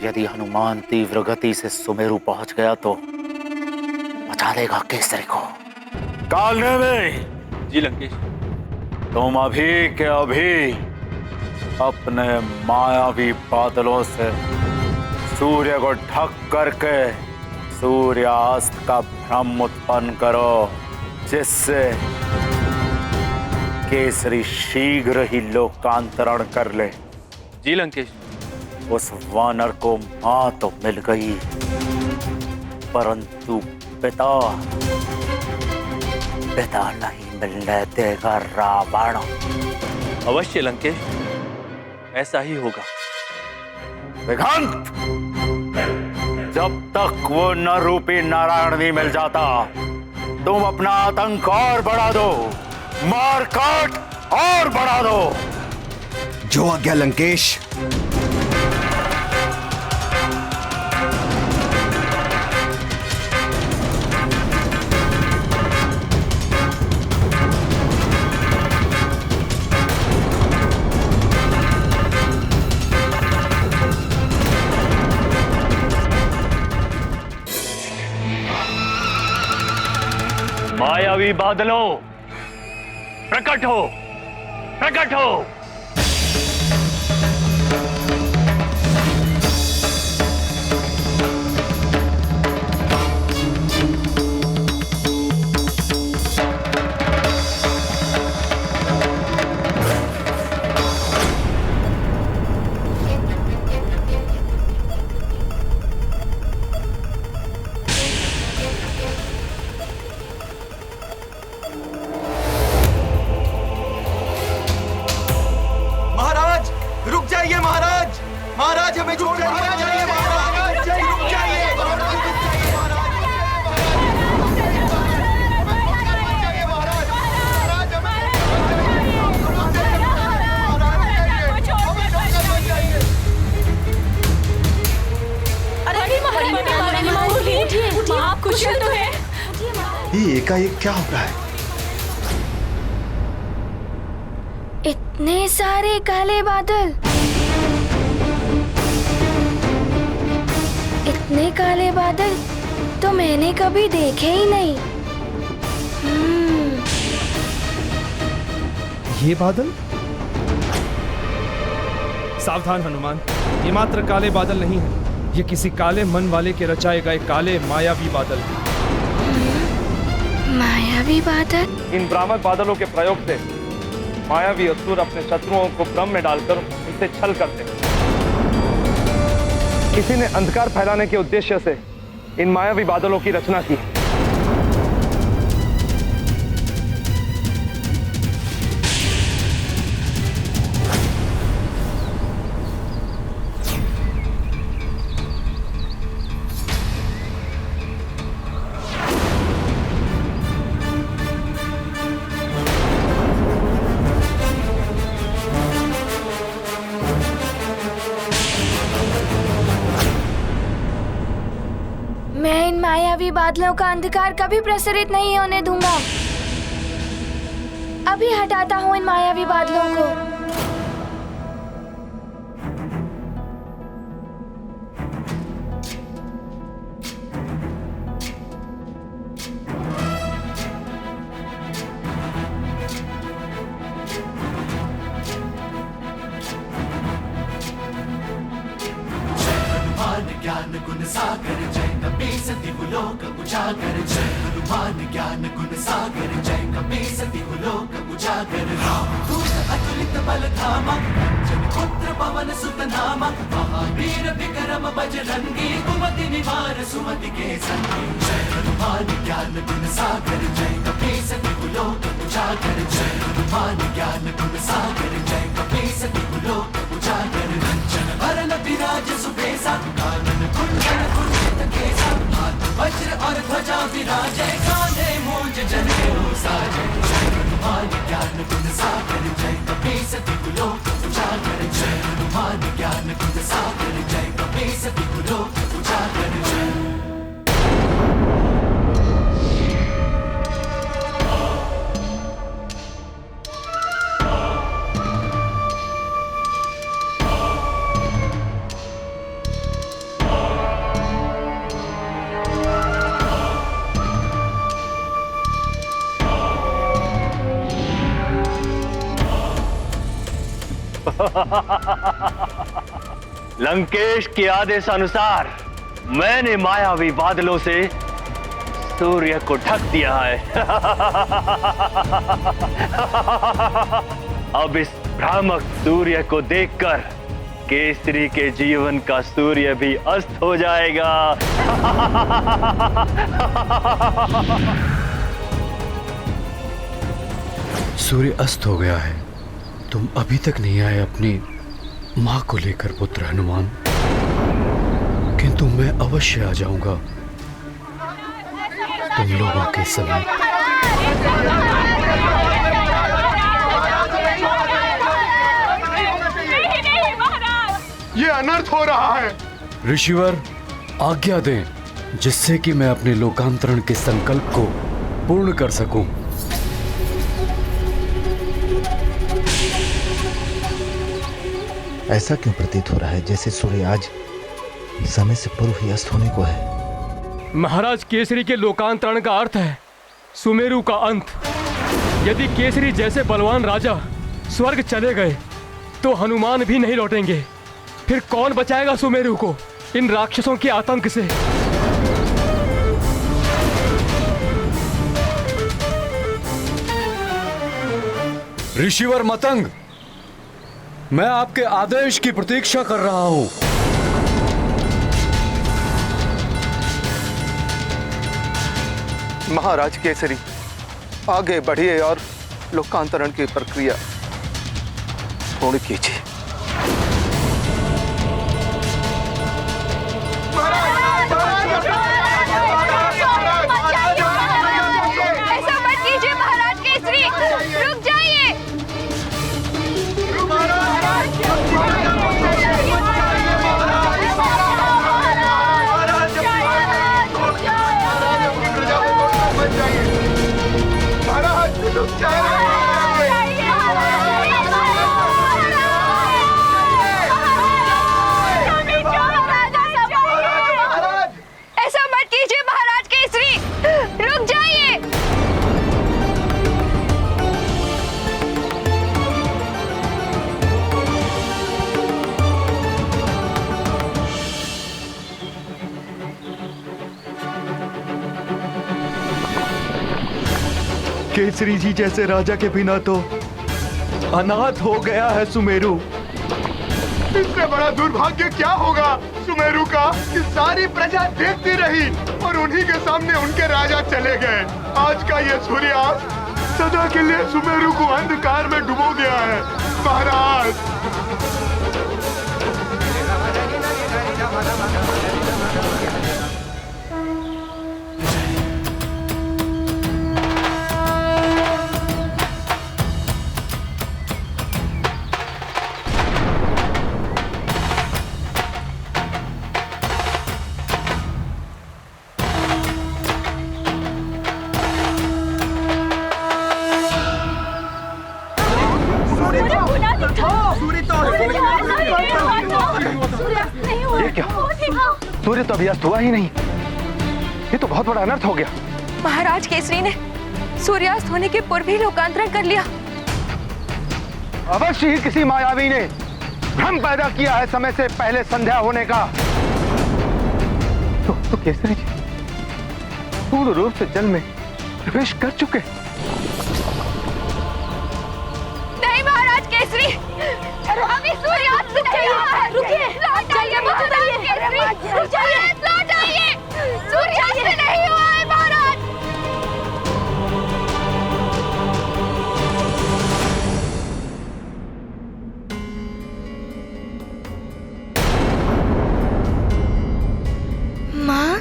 यदि हनुमान तीव्र गति से सुमेरु पहुंच गया तो बचा लेगा केसरी को। कालने में जी लंकेश। तुम अभी के अभी अपने मायावी बादलों से सूर्य को ढक करके सूर्यास्त का भ्रम उत्पन्न करो, जिससे केसरी शीघ्र ही लोकांतरण कर ले। जी लंकेश। उस वानर को मां तो मिल गई, परंतु पिता नहीं मिलने देगा रावण। अवश्य लंकेश, ऐसा ही होगा। विघंत, जब तक वो नर रूपी नारायण नहीं मिल जाता, तुम अपना आतंक और बढ़ा दो, मार काट और बढ़ा दो। जो आज्ञा लंकेश। मायावी बादलों, प्रकट हो, प्रकट हो। महाराज हमें रुक जाइए, महाराज रुक जाइए। आप कुशल तो हैं? ये एकाएक क्या हो रहा है? इतने सारे काले बादल, इतने काले बादल तो मैंने कभी देखे ही नहीं। ये बादल? सावधान हनुमान, ये मात्र काले बादल नहीं है, ये किसी काले मन वाले के रचाए गए काले मायावी बादल हैं। मायावी बादल? इन भ्रामक बादलों के प्रयोग से मायावी असुर अपने शत्रुओं को भ्रम में डालकर उनसे छल करते हैं। किसी ने अंधकार फैलाने के उद्देश्य से इन मायावी बादलों की रचना की। मैं इन मायावी बादलों का अंधकार कभी प्रसरित नहीं होने दूंगा। अभी हटाता हूँ इन मायावी बादलों को। ज्ञान गुण सागर जय कपी सती लोक उजागर, जय हनुमान ज्ञान गुण सागर जय कपी सती लोक उजागर। राम दूत अतुलित बल धामा, जन पुत्र पवन सुत नामा, महावीर विक्रम बजरंगी, कुमति निवार सुमति के संगी। जय हनुमान ज्ञान गुण सागर जय कपी सती लोक उजागर, जय हनुमान ज्ञान गुण सागर जय कपी सती लोक उजागर। रंजन भरन विराज सुबेसा, कानन कुंडल कुंडित केसा, हाथ वज्र और ध्वजा विराजे, कांधे मूंज जनेऊ साजे। जय हनुमान ज्ञान गुण सागर जय कपी सती लोक उजागर, जय हनुमान ज्ञान गुण सागर जय कपी सती लोक उजागर। लंकेश के आदेशानुसार मैंने मायावी बादलों से सूर्य को ढक दिया है। अब इस भ्रामक सूर्य को देखकर केसरी के जीवन का सूर्य भी अस्त हो जाएगा। सूर्य अस्त हो गया है। तुम अभी तक नहीं आए अपनी मां को लेकर पुत्र हनुमान, किंतु मैं अवश्य आ जाऊंगा तुम लोगों के समीप। ये अनर्थ हो रहा है। ऋषिवर, आज्ञा दें जिससे कि मैं अपने लोकांतरण के संकल्प को पूर्ण कर सकूं। ऐसा क्यों प्रतीत हो रहा है जैसे सूर्य आज समय से पूर्व ही अस्त होने को है? महाराज, केसरी के लोकांतरण का अर्थ है सुमेरु का अंत। यदि केसरी जैसे बलवान राजा स्वर्ग चले गए तो हनुमान भी नहीं लौटेंगे। फिर कौन बचाएगा सुमेरु को इन राक्षसों के आतंक से? ऋषिवर मतंग, मैं आपके आदेश की प्रतीक्षा कर रहा हूं। महाराज केसरी, आगे बढ़िए और लोकांतरण की प्रक्रिया पूर्ण कीजिए। ऐसा मत कीजिए महाराज केसरी, रुक जाइए। ऐसा मत कीजिए महाराज केसरी, रुक जाइए। केसरी जी जैसे राजा के बिना तो अनाथ हो गया है सुमेरु। इससे बड़ा दुर्भाग्य क्या होगा सुमेरु का कि सारी प्रजा देखती रही और उन्हीं के सामने उनके राजा चले गए। आज का ये सूर्यास्त सदा के लिए सुमेरु को अंधकार में डुबो गया है। महाराज, ये क्या? सूर्य तो अभी अस्त हुआ ही नहीं। ये तो बहुत बड़ा अनर्थ हो गया। महाराज केसरी ने सूर्यास्त होने के पूर्व ही लोकांतरण कर लिया। अवश्य ही किसी मायावी ने भ्रम पैदा किया है समय से पहले संध्या होने का। तो केसरी जी पूर्ण रूप से जल में प्रवेश कर चुके। नहीं महाराज केसरी, अभी सूर्यास्त नहीं हुआ है। रुकिए, लौट आइए महाराज केसरी, रुक जाइए, लौट आइए। सूर्यास्त नहीं हुआ है महाराज। माँ,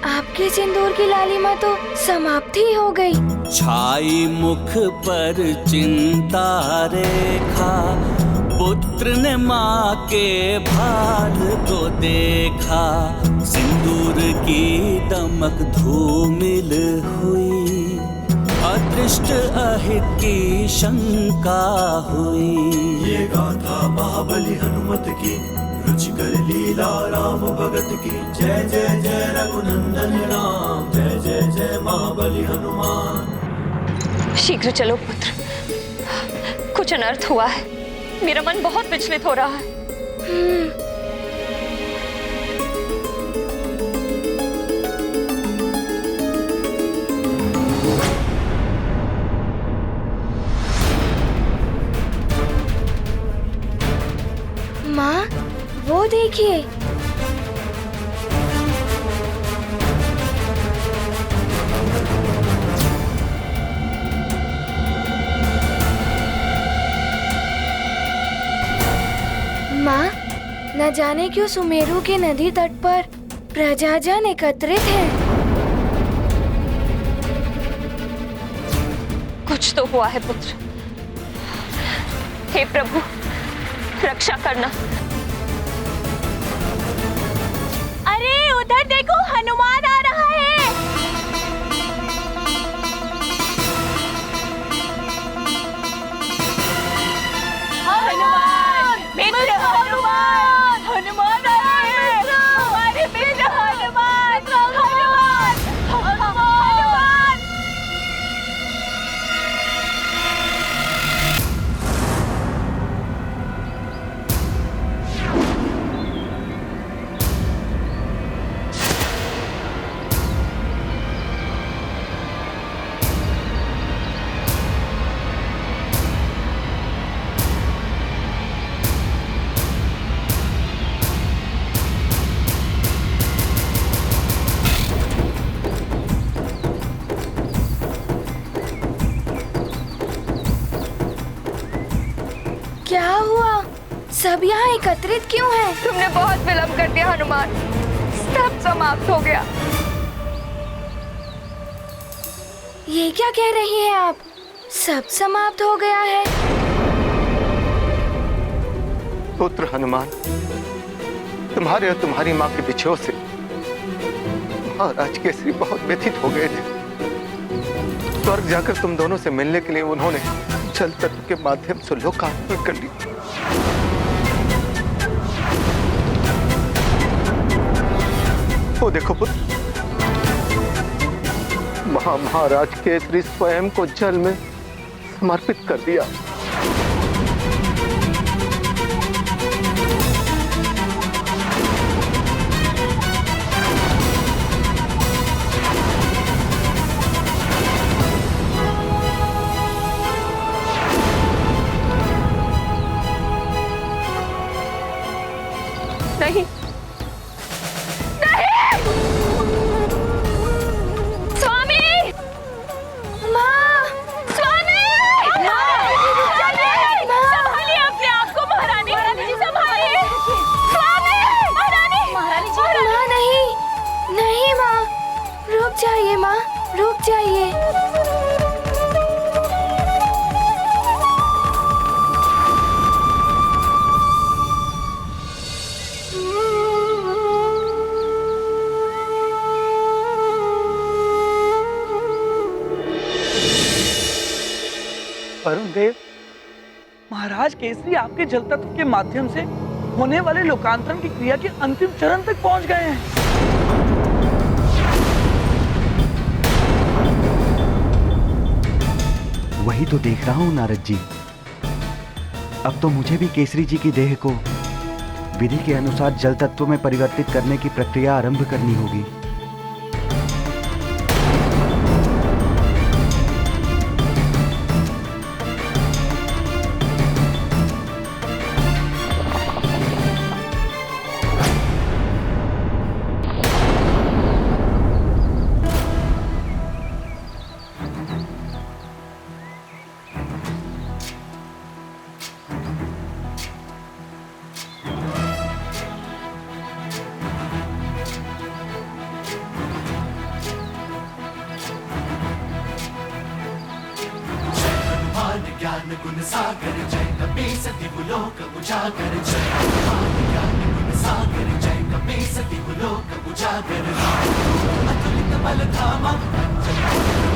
आपके सिंदूर की लालिमा तो समाप्ति हो गई। छाई मुख पर चिंता रेखा, पुत्र ने माँ के भाल को देखा। सिंदूर की दमक धूमिल हुई, अदृष्ट अहित की शंका हुई। ये गाथा महाबली हनुमत की, रुचिकर लीला राम भगत की। जय जय जय रघुनंदन राम, जय जय जय महाबली हनुमान। शीघ्र चलो पुत्र, कुछ अनर्थ हुआ है। मेरा मन बहुत विचलित हो रहा है। माँ, वो देखिए। माँ, न जाने क्यों सुमेरु के नदी तट पर प्रजाजन एकत्रित है। कुछ तो हुआ है पुत्र। हे प्रभु, रक्षा करना। अरे उधर देखो, हनुमान आ रहा है। हनुमान, मित्र हनुमान, हनुमान आए हैं। हमारे मित्र हनुमान, हनुमान, हनुमान। क्या हुआ? सब यहाँ एकत्रित क्यों हैं? तुमने बहुत विलंब कर दिया हनुमान, सब समाप्त हो गया। ये क्या कह रही हैं आप? सब समाप्त हो गया है? पुत्र हनुमान, तुम्हारे और तुम्हारी माँ के बिछोह से महाराज केसरी बहुत व्यथित हो गए थे। स्वर्ग जाकर तुम दोनों से मिलने के लिए उन्होंने जल तत्व के माध्यम से लोकार्पण कर ली। वो देखो पुत्र, महाराज केसरी स्वयं को जल में समर्पित कर दिया। नहीं, स्वामी, माँ, स्वामी, संभालिए अपने आप को महारानी, जी संभालिए। स्वामी, महारानी, महारानी जी। माँ नहीं, नहीं माँ, रुक जाइए माँ, रुक जाइए। वरुण देव, महाराज केसरी आपके जल तत्व के माध्यम से होने वाले लोकांतरण की क्रिया के अंतिम चरण तक पहुंच गए हैं। वही तो देख रहा हूं नारद जी। अब तो मुझे भी केसरी जी की देह को विधि के अनुसार जल तत्व में परिवर्तित करने की प्रक्रिया आरंभ करनी होगी। ज्ञान गुण सागर जय कपीस दिवलोक उजागर जय हनुमान ज्ञान गुण सागर जय कपीस दिवलोक उजागर अतुलित बल धामा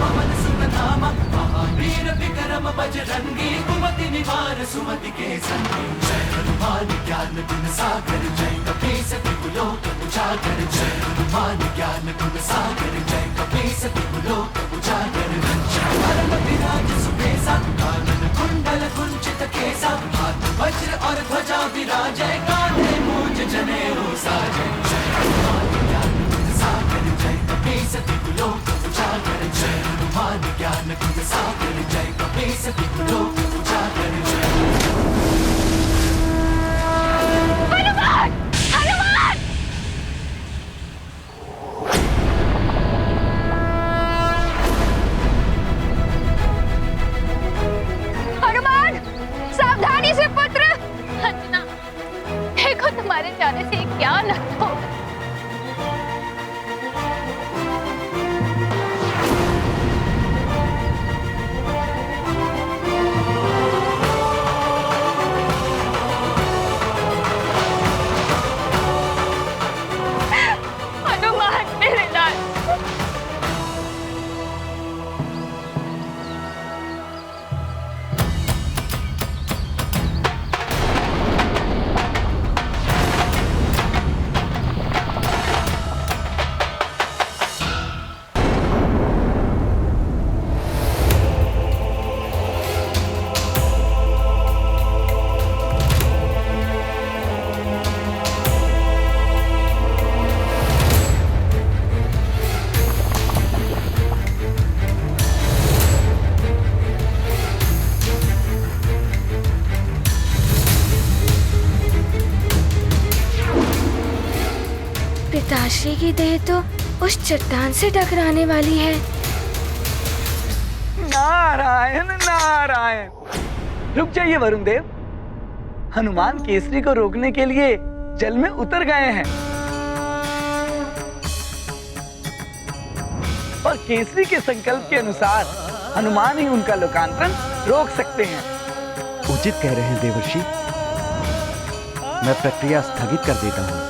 पवन सुत नामा महावीर विक्रम बजरंगी कुमति निवार सुमति के संगी जय हनुमान ज्ञान गुण सागर जय कपीस दिवलोक उजागर जय हनुमान ज्ञान गुण सागर जय कपीस दिवलोक उजागर परम विराज सुबेसा कानन कुंडल कुंचित केसा हाथ वज्र की देह तो उस चट्टान से टकराने वाली है। नारायण नारायण। रुक जाइए वरुण देव, हनुमान केसरी को रोकने के लिए जल में उतर गए हैं और केसरी के संकल्प के अनुसार हनुमान ही उनका लोकांतरण रोक सकते हैं। उचित कह रहे हैं देवर्षि, मैं प्रक्रिया स्थगित कर देता हूँ।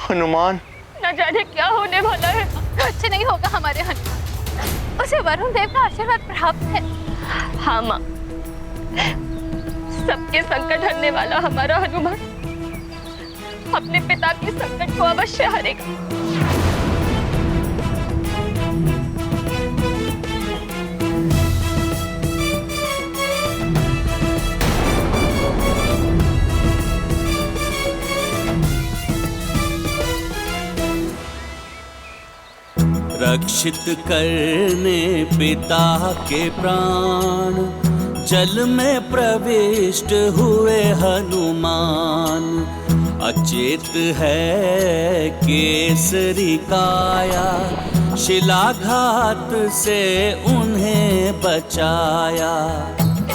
हनुमान, न जाने क्या होने वाला है। कुछ नहीं होगा हमारे हनुमान, उसे वरुण देव का आशीर्वाद प्राप्त है। हाँ माँ, सबके संकट हरने वाला हमारा हनुमान अपने पिता के संकट को अवश्य हरेगा। रक्षित करने पिता के प्राण जल में प्रविष्ट हुए हनुमान। अचेत है केसरी काया, शिलाघात से उन्हें बचाया।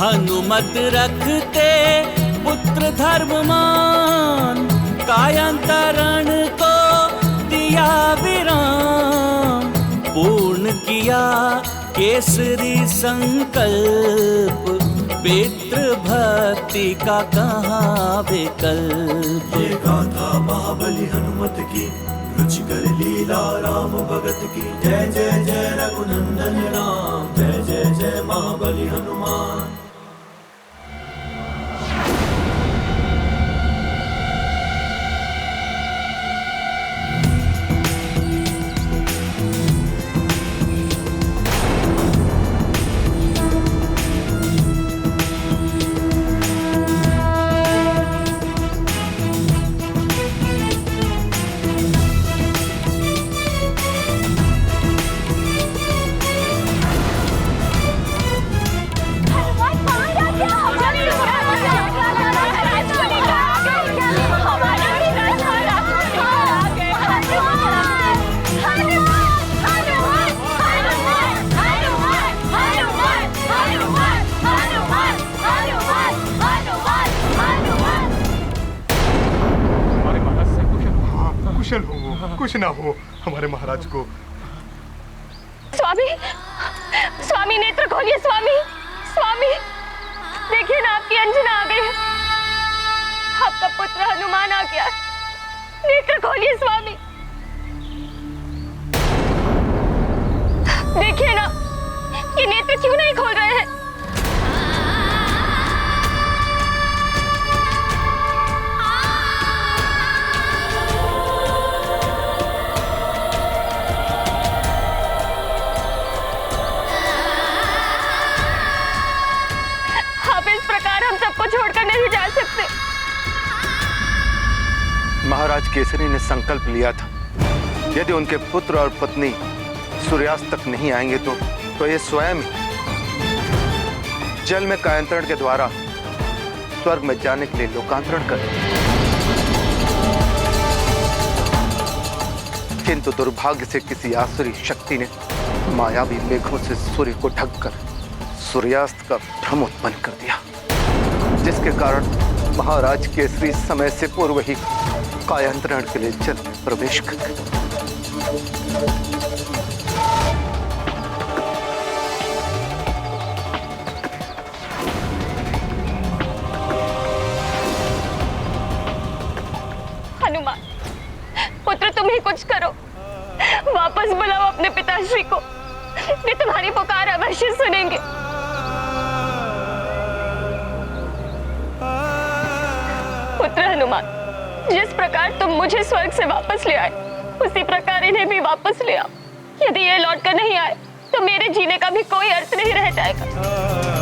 हनुमत रखते पुत्र धर्ममान, कायांतरण को दिया विराम। पूर्ण किया केसरी संकल्प, पितृ भक्ति का कहाँ विकल्प। ये गाथा महाबली हनुमत की, रुचिकर लीला राम भगत की। जय जय जय रघुनंदन राम, जय जय जय महाबली हनुमान। कुछ ना हो हमारे महाराज को। स्वामी, स्वामी नेत्र खोलिए। स्वामी, स्वामी देखिए ना, आपकी अंजना आ गई है। आपका पुत्र हनुमान आ गया। नेत्र खोलिए स्वामी। देखिए ना, ये नेत्र क्यों नहीं खोल रहे हैं? छोड़कर नहीं जा सकते। महाराज केसरी ने संकल्प लिया था, यदि उनके पुत्र और पत्नी सूर्यास्त तक नहीं आएंगे तो ये स्वयं जल में कायांतरण के द्वारा स्वर्ग में जाने के लिए लोकांतरण करें। किंतु दुर्भाग्य से किसी आसुरी शक्ति ने मायावी मेघों से सूर्य को ढककर सूर्यास्त का भ्रम उत्पन्न कर दिया, जिसके कारण महाराज केसरी समय से पूर्व ही कायांतरण के लिए जल में प्रवेश कर गए। हनुमान पुत्र, तुम ही कुछ करो, वापस बुलाओ अपने पिताश्री को। वे तुम्हारी पुकार अवश्य सुनेंगे। पुत्र हनुमान, जिस प्रकार तुम मुझे स्वर्ग से वापस ले आए, उसी प्रकार इन्हें भी वापस ले आओ। यदि ये लौट कर नहीं आए तो मेरे जीने का भी कोई अर्थ नहीं रह जाएगा।